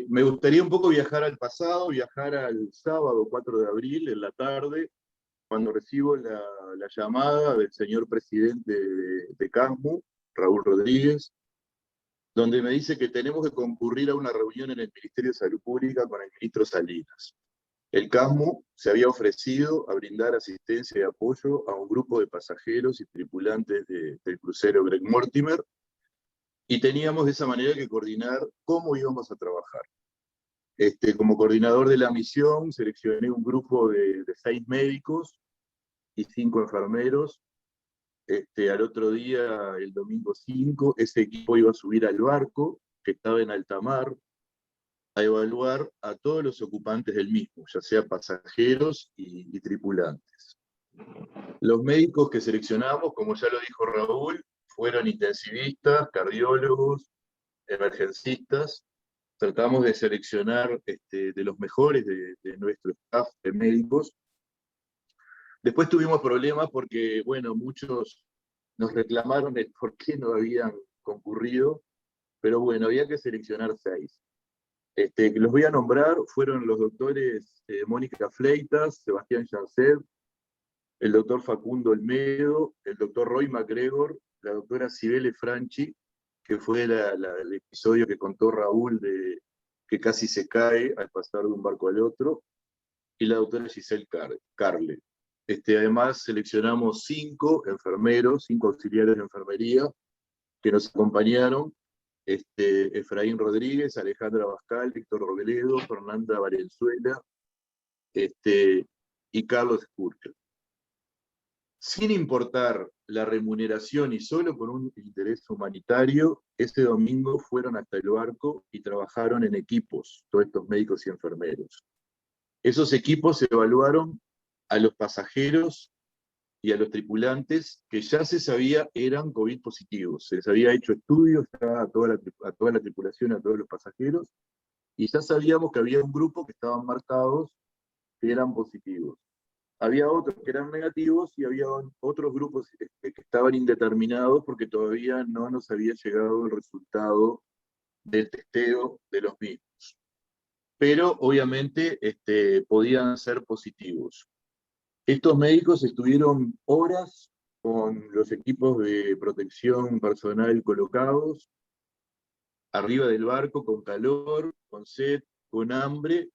Me gustaría un poco viajar al pasado, viajar al sábado 4 de abril en la tarde, cuando recibo la llamada del señor presidente de CASMU, Raúl Rodríguez, donde me dice que tenemos que concurrir a una reunión en el Ministerio de Salud Pública con el ministro Salinas. El CASMU se había ofrecido a brindar asistencia y apoyo a un grupo de pasajeros y tripulantes del crucero Greg Mortimer, y teníamos de esa manera que coordinar cómo íbamos a trabajar. Como coordinador de la misión, seleccioné un grupo de 6 médicos y 5 enfermeros. Al otro día, el domingo 5, ese equipo iba a subir al barco, que estaba en alta mar, a evaluar a todos los ocupantes del mismo, ya sea pasajeros y tripulantes. Los médicos que seleccionamos, como ya lo dijo Raúl, fueron intensivistas, cardiólogos, emergencistas. Tratamos de seleccionar de los mejores de nuestro staff de médicos. Después tuvimos problemas porque, bueno, muchos nos reclamaron el por qué no habían concurrido, pero bueno, había que seleccionar 6. Los voy a nombrar, fueron los doctores Mónica Fleitas, Sebastián Janset, el doctor Facundo Olmedo, el doctor Roy MacGregor, la doctora Cibele Franchi, que fue el episodio que contó Raúl de que casi se cae al pasar de un barco al otro, y la doctora Giselle Carle. Además, seleccionamos 5 enfermeros, 5 auxiliares de enfermería que nos acompañaron: Efraín Rodríguez, Alejandra Bascal, Víctor Robledo, Fernanda Valenzuela y Carlos Escurkel. Sin importar la remuneración y solo por un interés humanitario, ese domingo fueron hasta el barco y trabajaron en equipos, todos estos médicos y enfermeros. Esos equipos evaluaron a los pasajeros y a los tripulantes que ya se sabía eran COVID positivos. Se les había hecho estudios a toda la tripulación, a todos los pasajeros, y ya sabíamos que había un grupo que estaban marcados que eran positivos. Había otros que eran negativos y había otros grupos que estaban indeterminados porque todavía no nos había llegado el resultado del testeo de los mismos. Pero obviamente podían ser positivos. Estos médicos estuvieron horas con los equipos de protección personal colocados, arriba del barco, con calor, con sed, con hambre,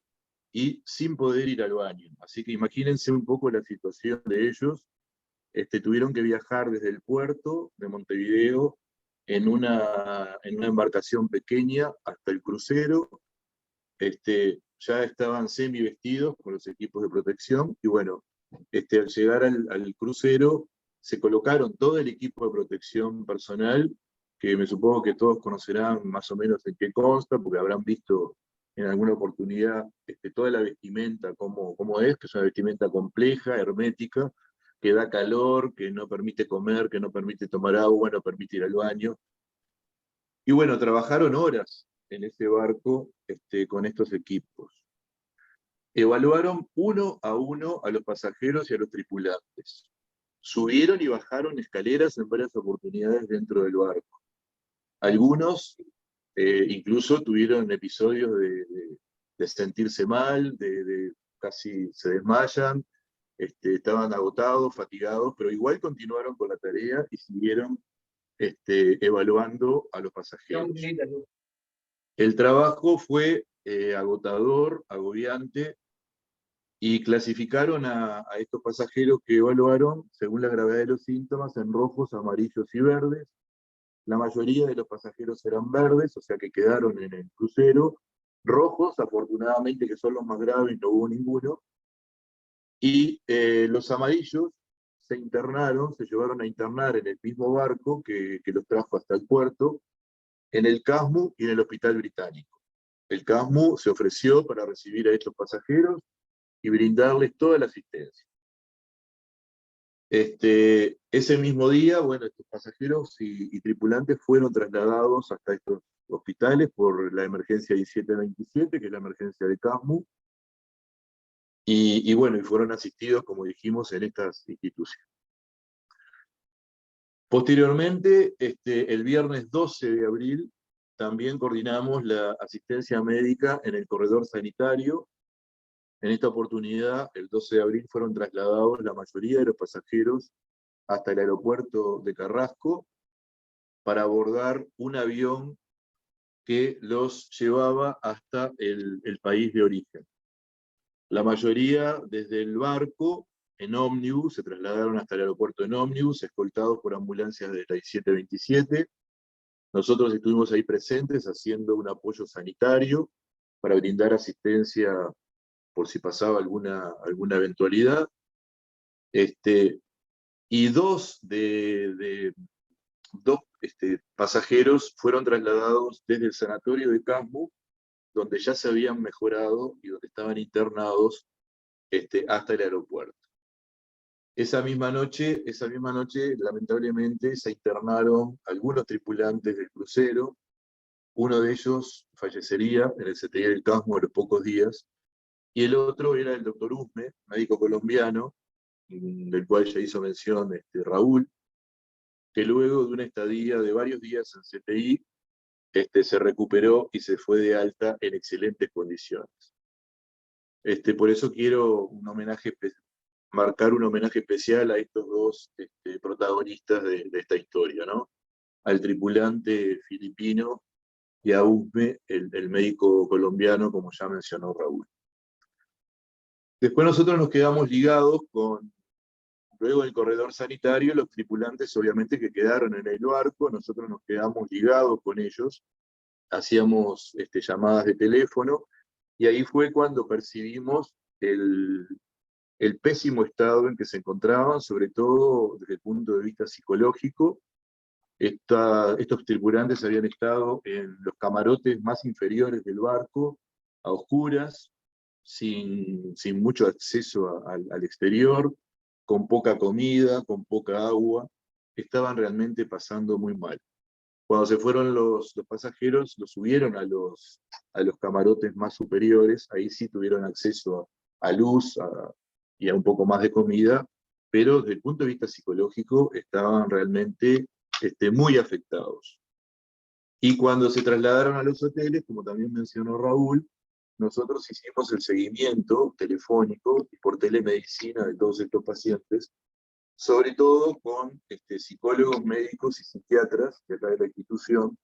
y sin poder ir al baño. Así que imagínense un poco la situación de ellos. Tuvieron que viajar desde el puerto de Montevideo en una embarcación pequeña hasta el crucero. Ya estaban semi vestidos con los equipos de protección, y bueno, al llegar al crucero se colocaron todo el equipo de protección personal, que me supongo que todos conocerán más o menos en qué consta, porque habrán visto en alguna oportunidad toda la vestimenta, cómo es, que es una vestimenta compleja, hermética, que da calor, que no permite comer, que no permite tomar agua, no permite ir al baño. Y bueno, trabajaron horas en ese barco con estos equipos. Evaluaron uno a los pasajeros y a los tripulantes. Subieron y bajaron escaleras en varias oportunidades dentro del barco. Algunos incluso tuvieron episodios de sentirse mal, casi se desmayan, estaban agotados, fatigados, pero igual continuaron con la tarea y siguieron evaluando a los pasajeros. El trabajo fue agotador, agobiante, y clasificaron a estos pasajeros que evaluaron según la gravedad de los síntomas en rojos, amarillos y verdes. La mayoría de los pasajeros eran verdes, o sea que quedaron en el crucero. Rojos, afortunadamente, que son los más graves, no hubo ninguno. Y los amarillos se llevaron a internar en el mismo barco que los trajo hasta el puerto, en el CASMU y en el Hospital Británico. El CASMU se ofreció para recibir a estos pasajeros y brindarles toda la asistencia. Ese mismo día, bueno, estos pasajeros y tripulantes fueron trasladados hasta estos hospitales por la emergencia 1727, que es la emergencia de CASMU, y bueno, y fueron asistidos, como dijimos, en estas instituciones. Posteriormente, el viernes 12 de abril, también coordinamos la asistencia médica en el corredor sanitario. En esta oportunidad, el 12 de abril, fueron trasladados la mayoría de los pasajeros hasta el aeropuerto de Carrasco para abordar un avión que los llevaba hasta el país de origen. La mayoría desde el barco, en ómnibus, se trasladaron hasta el aeropuerto en ómnibus, escoltados por ambulancias de la 1727. Nosotros estuvimos ahí presentes haciendo un apoyo sanitario para brindar asistencia por si pasaba alguna eventualidad. Y dos pasajeros fueron trasladados desde el sanatorio de CASMU, donde ya se habían mejorado y donde estaban internados, hasta el aeropuerto. Esa misma noche, lamentablemente, se internaron algunos tripulantes del crucero. Uno de ellos fallecería en el CTI del CASMU a los pocos días, y el otro era el doctor Usme, médico colombiano, del cual ya hizo mención Raúl, que luego de una estadía de varios días en CTI, se recuperó y se fue de alta en excelentes condiciones. Por eso quiero marcar un homenaje especial a estos dos protagonistas de esta historia, ¿no? Al tripulante filipino y a Usme, el médico colombiano, como ya mencionó Raúl. Después nosotros nos quedamos ligados luego del corredor sanitario, los tripulantes obviamente que quedaron en el barco, nosotros nos quedamos ligados con ellos, hacíamos llamadas de teléfono, y ahí fue cuando percibimos el pésimo estado en que se encontraban, sobre todo desde el punto de vista psicológico. Estos tripulantes habían estado en los camarotes más inferiores del barco, a oscuras, sin mucho acceso al exterior, con poca comida, con poca agua. Estaban realmente pasando muy mal. Cuando se fueron los pasajeros, los subieron a los camarotes más superiores, ahí sí tuvieron acceso a luz y a un poco más de comida, pero desde el punto de vista psicológico estaban realmente muy afectados. Y cuando se trasladaron a los hoteles, como también mencionó Raúl, nosotros hicimos el seguimiento telefónico y por telemedicina de todos estos pacientes, sobre todo con psicólogos, médicos y psiquiatras de acá de la institución,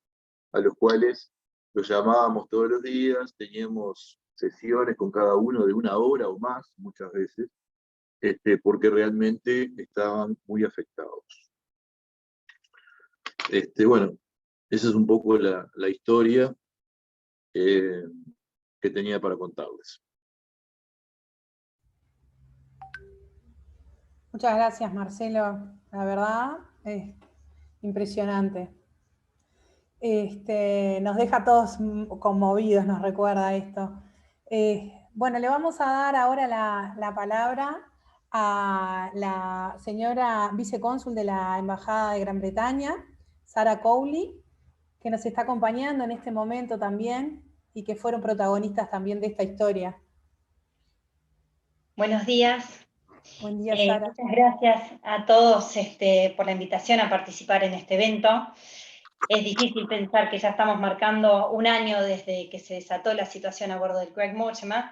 a los cuales los llamábamos todos los días, teníamos sesiones con cada uno de 1 hora o más, muchas veces, porque realmente estaban muy afectados. Bueno, esa es un poco la historia que tenía para contarles. Muchas gracias, Marcelo. La verdad, es impresionante. Nos deja a todos conmovidos, nos recuerda esto. Bueno, le vamos a dar ahora la palabra a la señora vicecónsul de la Embajada de Gran Bretaña, Sarah Cowley, que nos está acompañando en este momento también y que fueron protagonistas también de esta historia. Buenos días. Buen día, Sara. Muchas gracias a todos por la invitación a participar en este evento. Es difícil pensar que ya estamos marcando 1 año desde que se desató la situación a bordo del Greg Mortimer.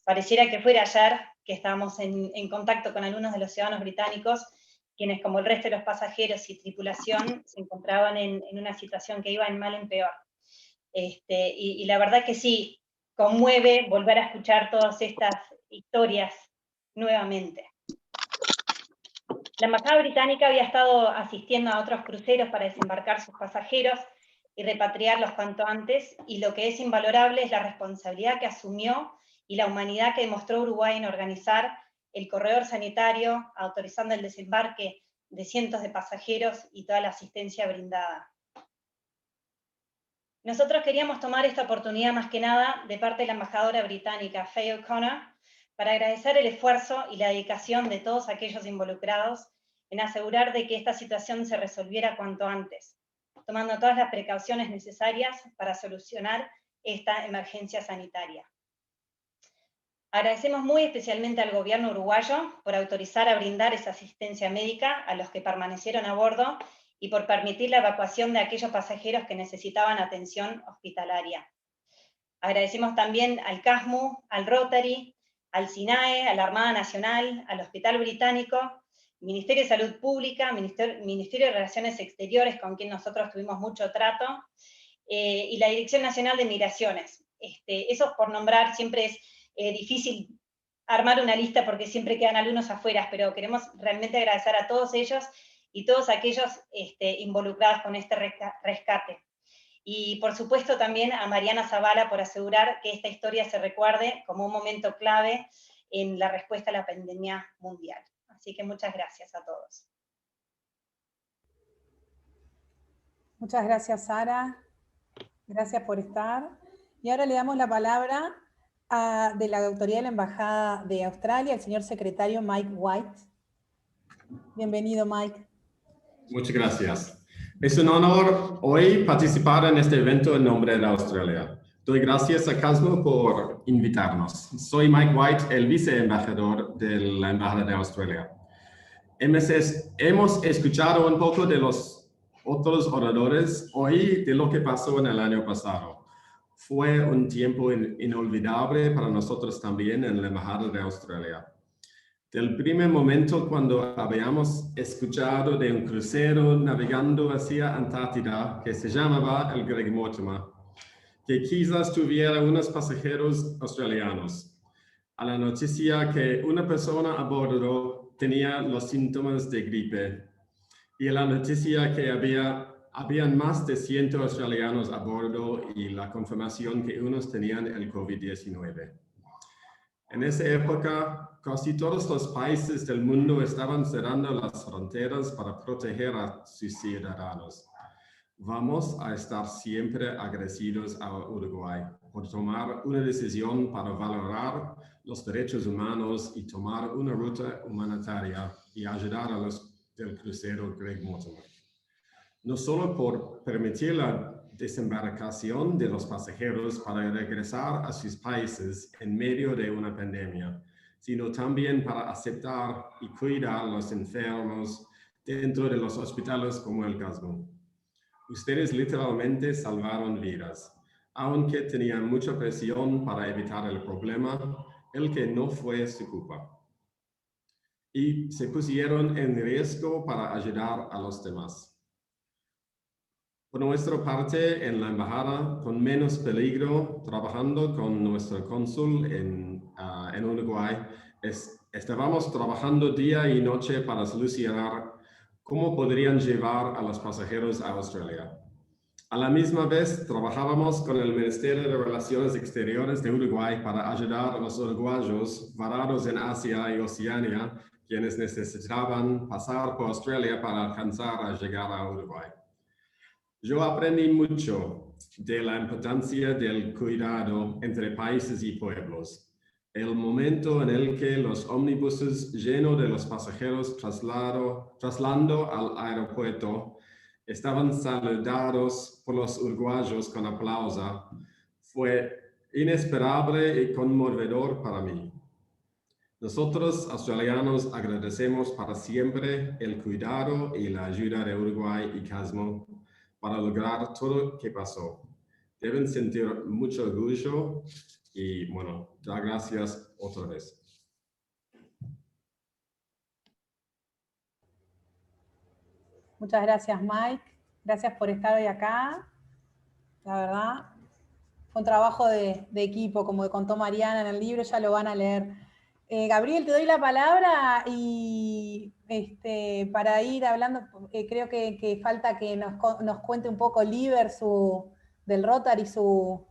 Pareciera que fuera ayer que estábamos en contacto con algunos de los ciudadanos británicos, quienes, como el resto de los pasajeros y tripulación, se encontraban en una situación que iba en mal en peor. Y la verdad que sí, conmueve volver a escuchar todas estas historias nuevamente. La Embajada Británica había estado asistiendo a otros cruceros para desembarcar sus pasajeros y repatriarlos cuanto antes, y lo que es invalorable es la responsabilidad que asumió y la humanidad que demostró Uruguay en organizar el corredor sanitario, autorizando el desembarque de cientos de pasajeros y toda la asistencia brindada. Nosotros queríamos tomar esta oportunidad más que nada de parte de la embajadora británica Faye O'Connor para agradecer el esfuerzo y la dedicación de todos aquellos involucrados en asegurar de que esta situación se resolviera cuanto antes, tomando todas las precauciones necesarias para solucionar esta emergencia sanitaria. Agradecemos muy especialmente al gobierno uruguayo por autorizar a brindar esa asistencia médica a los que permanecieron a bordo y por permitir la evacuación de aquellos pasajeros que necesitaban atención hospitalaria. Agradecemos también al CASMU, al Rotary, al SINAE, a la Armada Nacional, al Hospital Británico, Ministerio de Salud Pública, Ministerio de Relaciones Exteriores, con quien nosotros tuvimos mucho trato, y la Dirección Nacional de Migraciones. Eso por nombrar, siempre es difícil armar una lista porque siempre quedan algunos afuera, pero queremos realmente agradecer a todos ellos y todos aquellos involucrados con este rescate. Y por supuesto también a Mariana Zavala por asegurar que esta historia se recuerde como un momento clave en la respuesta a la pandemia mundial. Así que muchas gracias a todos. Muchas gracias, Sara. Gracias por estar. Y ahora le damos la palabra de la autoridad de la Embajada de Australia, el señor secretario Mike White. Bienvenido, Mike. Muchas gracias. Es un honor hoy participar en este evento en nombre de Australia. Doy gracias a CASMU por invitarnos. Soy Mike White, el viceembajador de la Embajada de Australia. Hemos escuchado un poco de los otros oradores hoy de lo que pasó en el año pasado. Fue un tiempo inolvidable para nosotros también en la Embajada de Australia. Del primer momento cuando habíamos escuchado de un crucero navegando hacia Antártida que se llamaba el Greg Mortimer, que quizás tuviera unos pasajeros australianos, a la noticia que una persona a bordo tenía los síntomas de gripe y a la noticia que habían más de 100 australianos a bordo y la confirmación que unos tenían el COVID-19. En esa época, casi todos los países del mundo estaban cerrando las fronteras para proteger a sus ciudadanos. Vamos a estar siempre agradecidos a Uruguay por tomar una decisión para valorar los derechos humanos y tomar una ruta humanitaria y ayudar a los del crucero Greg Mortimer. No solo por permitir la desembarcación de los pasajeros para regresar a sus países en medio de una pandemia, sino también para aceptar y cuidar a los enfermos dentro de los hospitales como el CASMU. Ustedes literalmente salvaron vidas, aunque tenían mucha presión para evitar el problema, el que no fue su culpa. y se pusieron en riesgo para ayudar a los demás. Por nuestra parte, en la embajada, con menos peligro, trabajando con nuestro cónsul en Uruguay, estábamos trabajando día y noche para solucionar cómo podrían llevar a los pasajeros a Australia. A la misma vez, trabajábamos con el Ministerio de Relaciones Exteriores de Uruguay para ayudar a los uruguayos varados en Asia y Oceanía, quienes necesitaban pasar por Australia para alcanzar a llegar a Uruguay. Yo aprendí mucho de la importancia del cuidado entre países y pueblos. El momento en el que los ómnibuses llenos de los pasajeros trasladando al aeropuerto estaban saludados por los uruguayos con aplauso fue inesperable y conmovedor para mí. Nosotros, australianos, agradecemos para siempre el cuidado y la ayuda de Uruguay y Casmo para lograr todo lo que pasó. Deben sentir mucho orgullo y, bueno, dar gracias otra vez. Muchas gracias, Mike. Gracias por estar hoy acá. La verdad, fue un trabajo de equipo, como contó Mariana en el libro, ya lo van a leer. Gabriel, te doy la palabra y para ir hablando, creo que falta que nos cuente un poco Liber del Rotary, su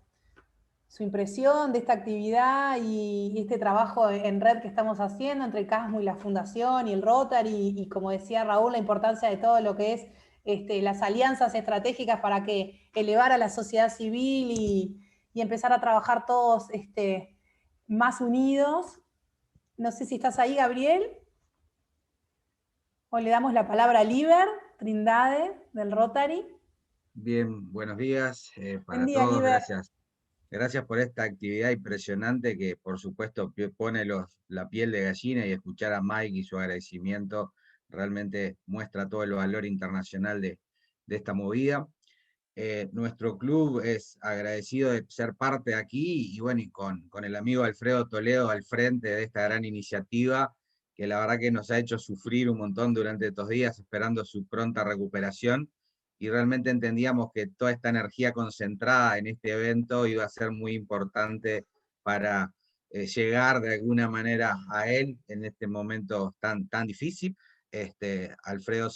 impresión de esta actividad y este trabajo en red que estamos haciendo entre Casmo y la Fundación y el Rotary, y como decía Raúl, la importancia de todo lo que es las alianzas estratégicas para que elevar a la sociedad civil y empezar a trabajar todos más unidos. No sé si estás ahí, Gabriel, o le damos la palabra a Liber Trindade del Rotary. Bien, buenos días para Buen día, todos, Liber. gracias por esta actividad impresionante que por supuesto pone la piel de gallina, y escuchar a Mike y su agradecimiento realmente muestra todo el valor internacional de esta movida. Nuestro club es agradecido de ser parte aquí y bueno, y con el amigo Alfredo Toledo al frente de esta gran iniciativa, que la verdad que nos ha hecho sufrir un montón durante estos días esperando su pronta recuperación, y realmente entendíamos que toda esta energía concentrada en este evento iba a ser muy importante para llegar de alguna manera a él en este momento tan difícil. Alfredo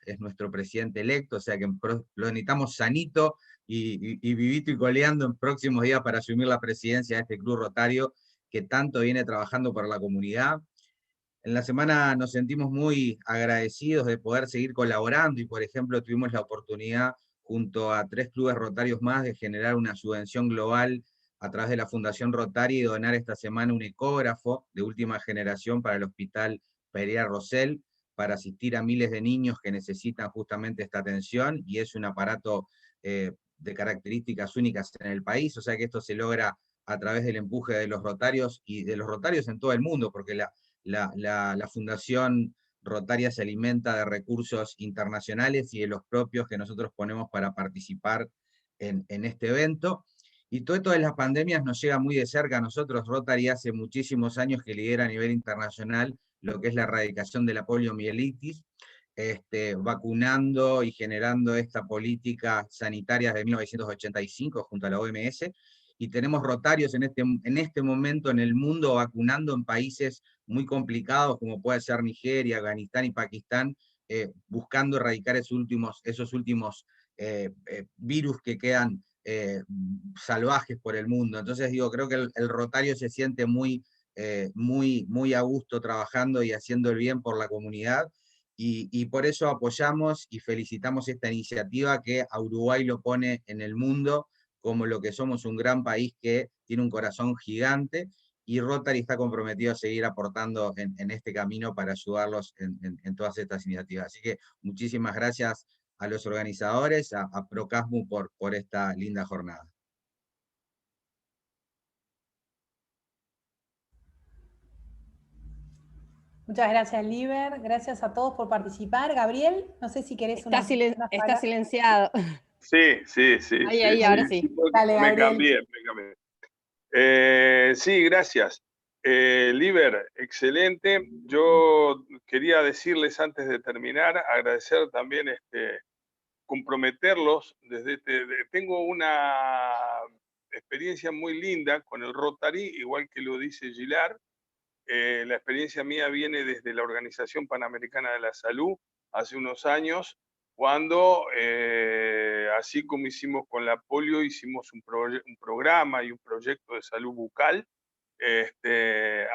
es nuestro presidente electo, o sea que lo necesitamos sanito y vivito y coleando en próximos días para asumir la presidencia de este club rotario que tanto viene trabajando por la comunidad. En la semana nos sentimos muy agradecidos de poder seguir colaborando y, por ejemplo, tuvimos la oportunidad junto a 3 clubes rotarios más de generar una subvención global a través de la Fundación Rotary y donar esta semana un ecógrafo de última generación para el Hospital Pereira Rosell, para asistir a miles de niños que necesitan justamente esta atención, y es un aparato de características únicas en el país, o sea que esto se logra a través del empuje de los rotarios y de los rotarios en todo el mundo, porque la Fundación Rotaria se alimenta de recursos internacionales y de los propios que nosotros ponemos para participar en este evento. Y todo esto de las pandemias nos llega muy de cerca a nosotros. Rotary hace muchísimos años que lidera a nivel internacional lo que es la erradicación de la poliomielitis, vacunando y generando esta política sanitaria de 1985 junto a la OMS, y tenemos rotarios en este momento en el mundo vacunando en países muy complicados como puede ser Nigeria, Afganistán y Pakistán, buscando erradicar esos últimos virus que quedan salvajes por el mundo. Entonces digo, creo que el rotario se siente muy a gusto trabajando y haciendo el bien por la comunidad, y por eso apoyamos y felicitamos esta iniciativa que a Uruguay lo pone en el mundo como lo que somos, un gran país que tiene un corazón gigante, y Rotary está comprometido a seguir aportando en este camino para ayudarlos en todas estas iniciativas. Así que muchísimas gracias a los organizadores, a Procasmu por esta linda jornada. Muchas gracias, Liber. Gracias a todos por participar. Gabriel, no sé si querés Está silenciado. Sí. Ahí, ahora sí. Dale, Me Gabriel. cambié. Sí, gracias. Liber, excelente. Yo quería decirles antes de terminar, agradecer también, comprometerlos tengo una experiencia muy linda con el Rotary, igual que lo dice Gilar. La experiencia mía viene desde la Organización Panamericana de la Salud, hace unos años, cuando, así como hicimos con la polio, hicimos un programa y un proyecto de salud bucal,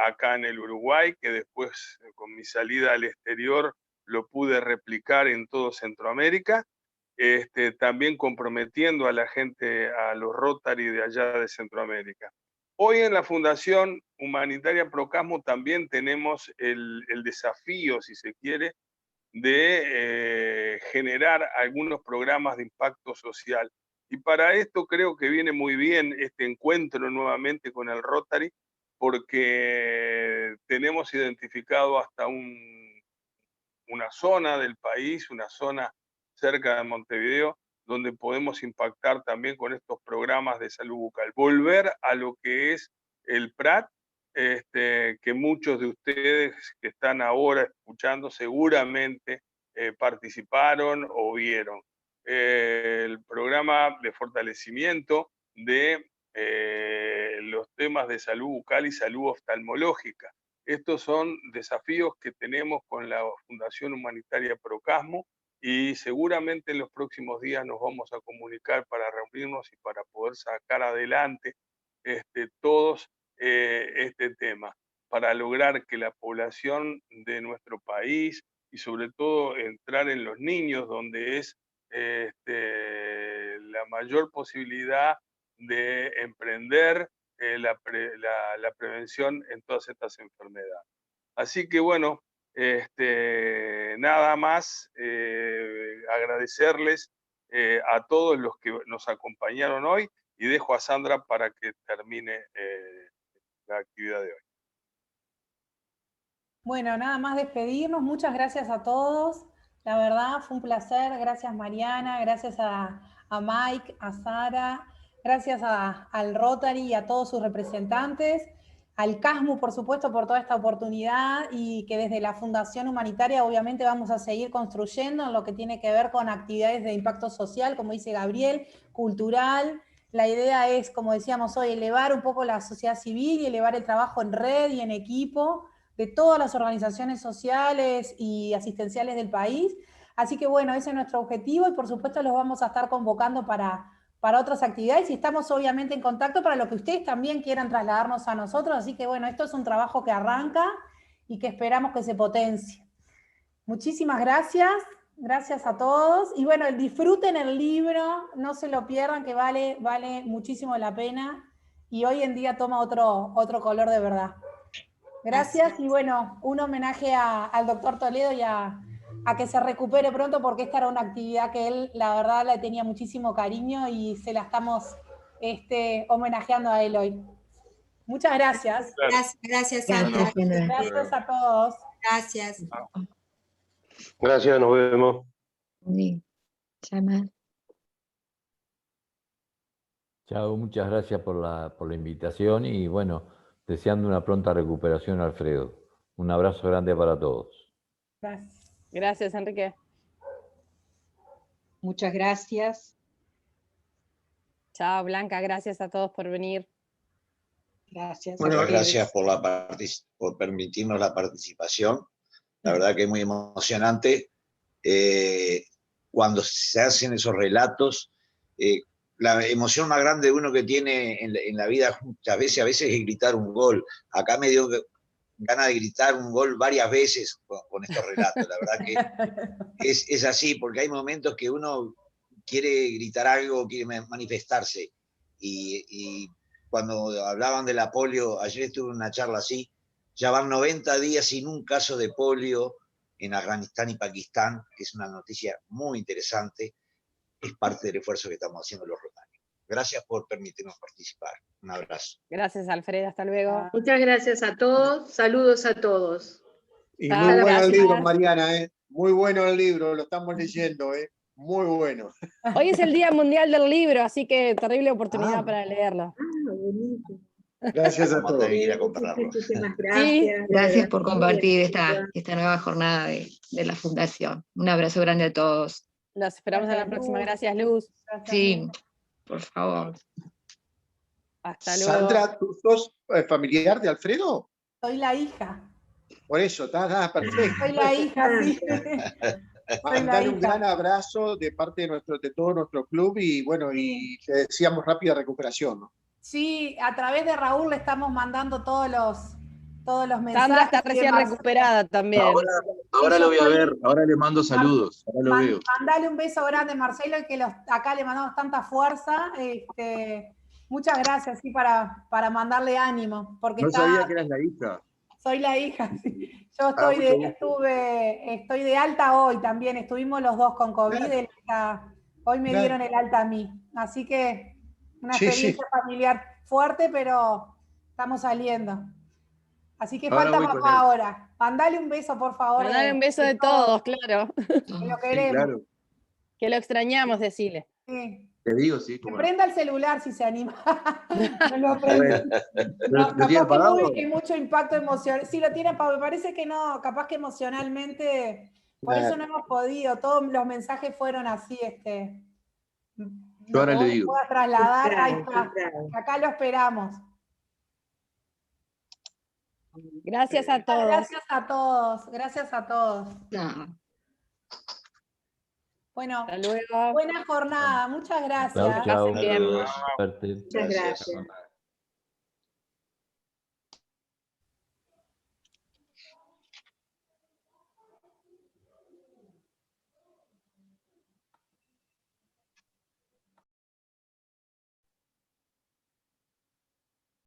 acá en el Uruguay, que después, con mi salida al exterior, lo pude replicar en todo Centroamérica, también comprometiendo a la gente, a los Rotary de allá de Centroamérica. Hoy en la Fundación Humanitaria Procasmo también tenemos el desafío, si se quiere, de generar algunos programas de impacto social. Y para esto creo que viene muy bien este encuentro nuevamente con el Rotary, porque tenemos identificado hasta una zona del país, una zona cerca de Montevideo, donde podemos impactar también con estos programas de salud bucal. Volver a lo que es el PRAT, que muchos de ustedes que están ahora escuchando seguramente participaron o vieron. El programa de fortalecimiento de los temas de salud bucal y salud oftalmológica. Estos son desafíos que tenemos con la Fundación Humanitaria Procasmo, y seguramente en los próximos días nos vamos a comunicar para reunirnos y para poder sacar adelante todos este tema, para lograr que la población de nuestro país, y sobre todo entrar en los niños, donde es la mayor posibilidad de emprender la prevención en todas estas enfermedades. Así que bueno, nada más, agradecerles a todos los que nos acompañaron hoy, y dejo a Sandra para que termine la actividad de hoy. Bueno, nada más despedirnos. Muchas gracias a todos. La verdad fue un placer. Gracias Mariana, gracias a Mike, a Sara, gracias al Rotary y a todos sus representantes, al CASMU, por supuesto, por toda esta oportunidad, y que desde la Fundación Humanitaria obviamente vamos a seguir construyendo en lo que tiene que ver con actividades de impacto social, como dice Gabriel, cultural. La idea es, como decíamos hoy, elevar un poco la sociedad civil y elevar el trabajo en red y en equipo de todas las organizaciones sociales y asistenciales del país. Así que bueno, ese es nuestro objetivo, y por supuesto los vamos a estar convocando para otras actividades, y estamos obviamente en contacto para lo que ustedes también quieran trasladarnos a nosotros. Así que bueno, esto es un trabajo que arranca y que esperamos que se potencie. Muchísimas gracias, gracias a todos, y bueno, disfruten el libro, no se lo pierdan, que vale muchísimo la pena, y hoy en día toma otro color de verdad. Gracias, y bueno, un homenaje al doctor Toledo y a que se recupere pronto, porque esta era una actividad que él, la verdad, le tenía muchísimo cariño, y se la estamos homenajeando a él hoy. Muchas gracias. Gracias, Sandra. Gracias a todos. Gracias. Gracias, nos vemos. Chao, muchas gracias por la invitación, y bueno, deseando una pronta recuperación, Alfredo. Un abrazo grande para todos. Gracias. Gracias, Enrique. Muchas gracias. Chao, Blanca, gracias a todos por venir. Gracias. Bueno, gracias por permitirnos la participación. La verdad que es muy emocionante. Cuando se hacen esos relatos, la emoción más grande de uno que tiene en la vida muchas veces, a veces, es gritar un gol. Acá me dio ganas de gritar un gol varias veces con estos relatos. La verdad que es así, porque hay momentos que uno quiere gritar algo, quiere manifestarse. Y cuando hablaban de la polio, ayer estuve en una charla así, ya van 90 días sin un caso de polio en Afganistán y Pakistán, que es una noticia muy interesante. Es parte del esfuerzo que estamos haciendo los Rotarios. Gracias por permitirnos participar. Un abrazo. Gracias, Alfredo. Hasta luego. Muchas gracias a todos. Saludos a todos. Y muy bueno el libro, Mariana, muy bueno el libro, lo estamos leyendo, muy bueno. Hoy es el Día Mundial del Libro, así que terrible oportunidad para leerlo. Gracias a Vamos todos. tener que ir a comprarlo. Muchísimas Sí, gracias. Gracias por compartir esta nueva jornada de la Fundación. Un abrazo grande a todos. Los esperamos en la Gracias, próxima. Luz. Gracias, Luz. Gracias, Sí, Luz. por favor. Hasta luego. Sandra, ¿tú sos familiar de Alfredo? Soy la hija. Por eso, está perfecto. Soy la hija, sí. Soy la Mandale un hija. gran abrazo de parte de todo nuestro club y bueno, y le deseamos rápida recuperación, ¿no? Sí, a través de Raúl le estamos mandando todos los mensajes. Sandra está y recién demás. recuperada también. Ahora lo voy a Yo soy- ver, ahora le mando saludos. Ahora lo veo. Mandale un beso grande, Marcelo, y que acá le mandamos tanta fuerza. Muchas gracias, sí, para mandarle ánimo, porque No sabía que eras la hija. soy la hija. Sí. Yo mucho estoy de alta hoy también, estuvimos los dos con COVID, hoy me Claro. dieron el alta a mí, así que una Sí, experiencia familiar fuerte, pero estamos saliendo. Así que Ahora falta voy con papá él. ahora. Mandale un beso, por favor. Mandale un beso de todos, claro. Que lo Sí, queremos. claro. Que lo extrañamos, decile. Sí. Te digo, sí. Que Como prenda el celular si se anima. No lo prende. ¿Lo tiene Capaz apagado? que mucho impacto emocional. Sí, lo tiene apagado. Me parece que no, capaz que emocionalmente, por Claro. eso no hemos podido. Todos los mensajes fueron así, Yo ahora lo le que digo. pueda trasladar, ahí Claro, está. claro. Acá lo esperamos. Gracias a todos. Gracias a todos. Gracias a todos. No. Bueno, Hasta luego. buena jornada. Muchas Chao, gracias. chao. Pasen bien. Suerte. Muchas gracias.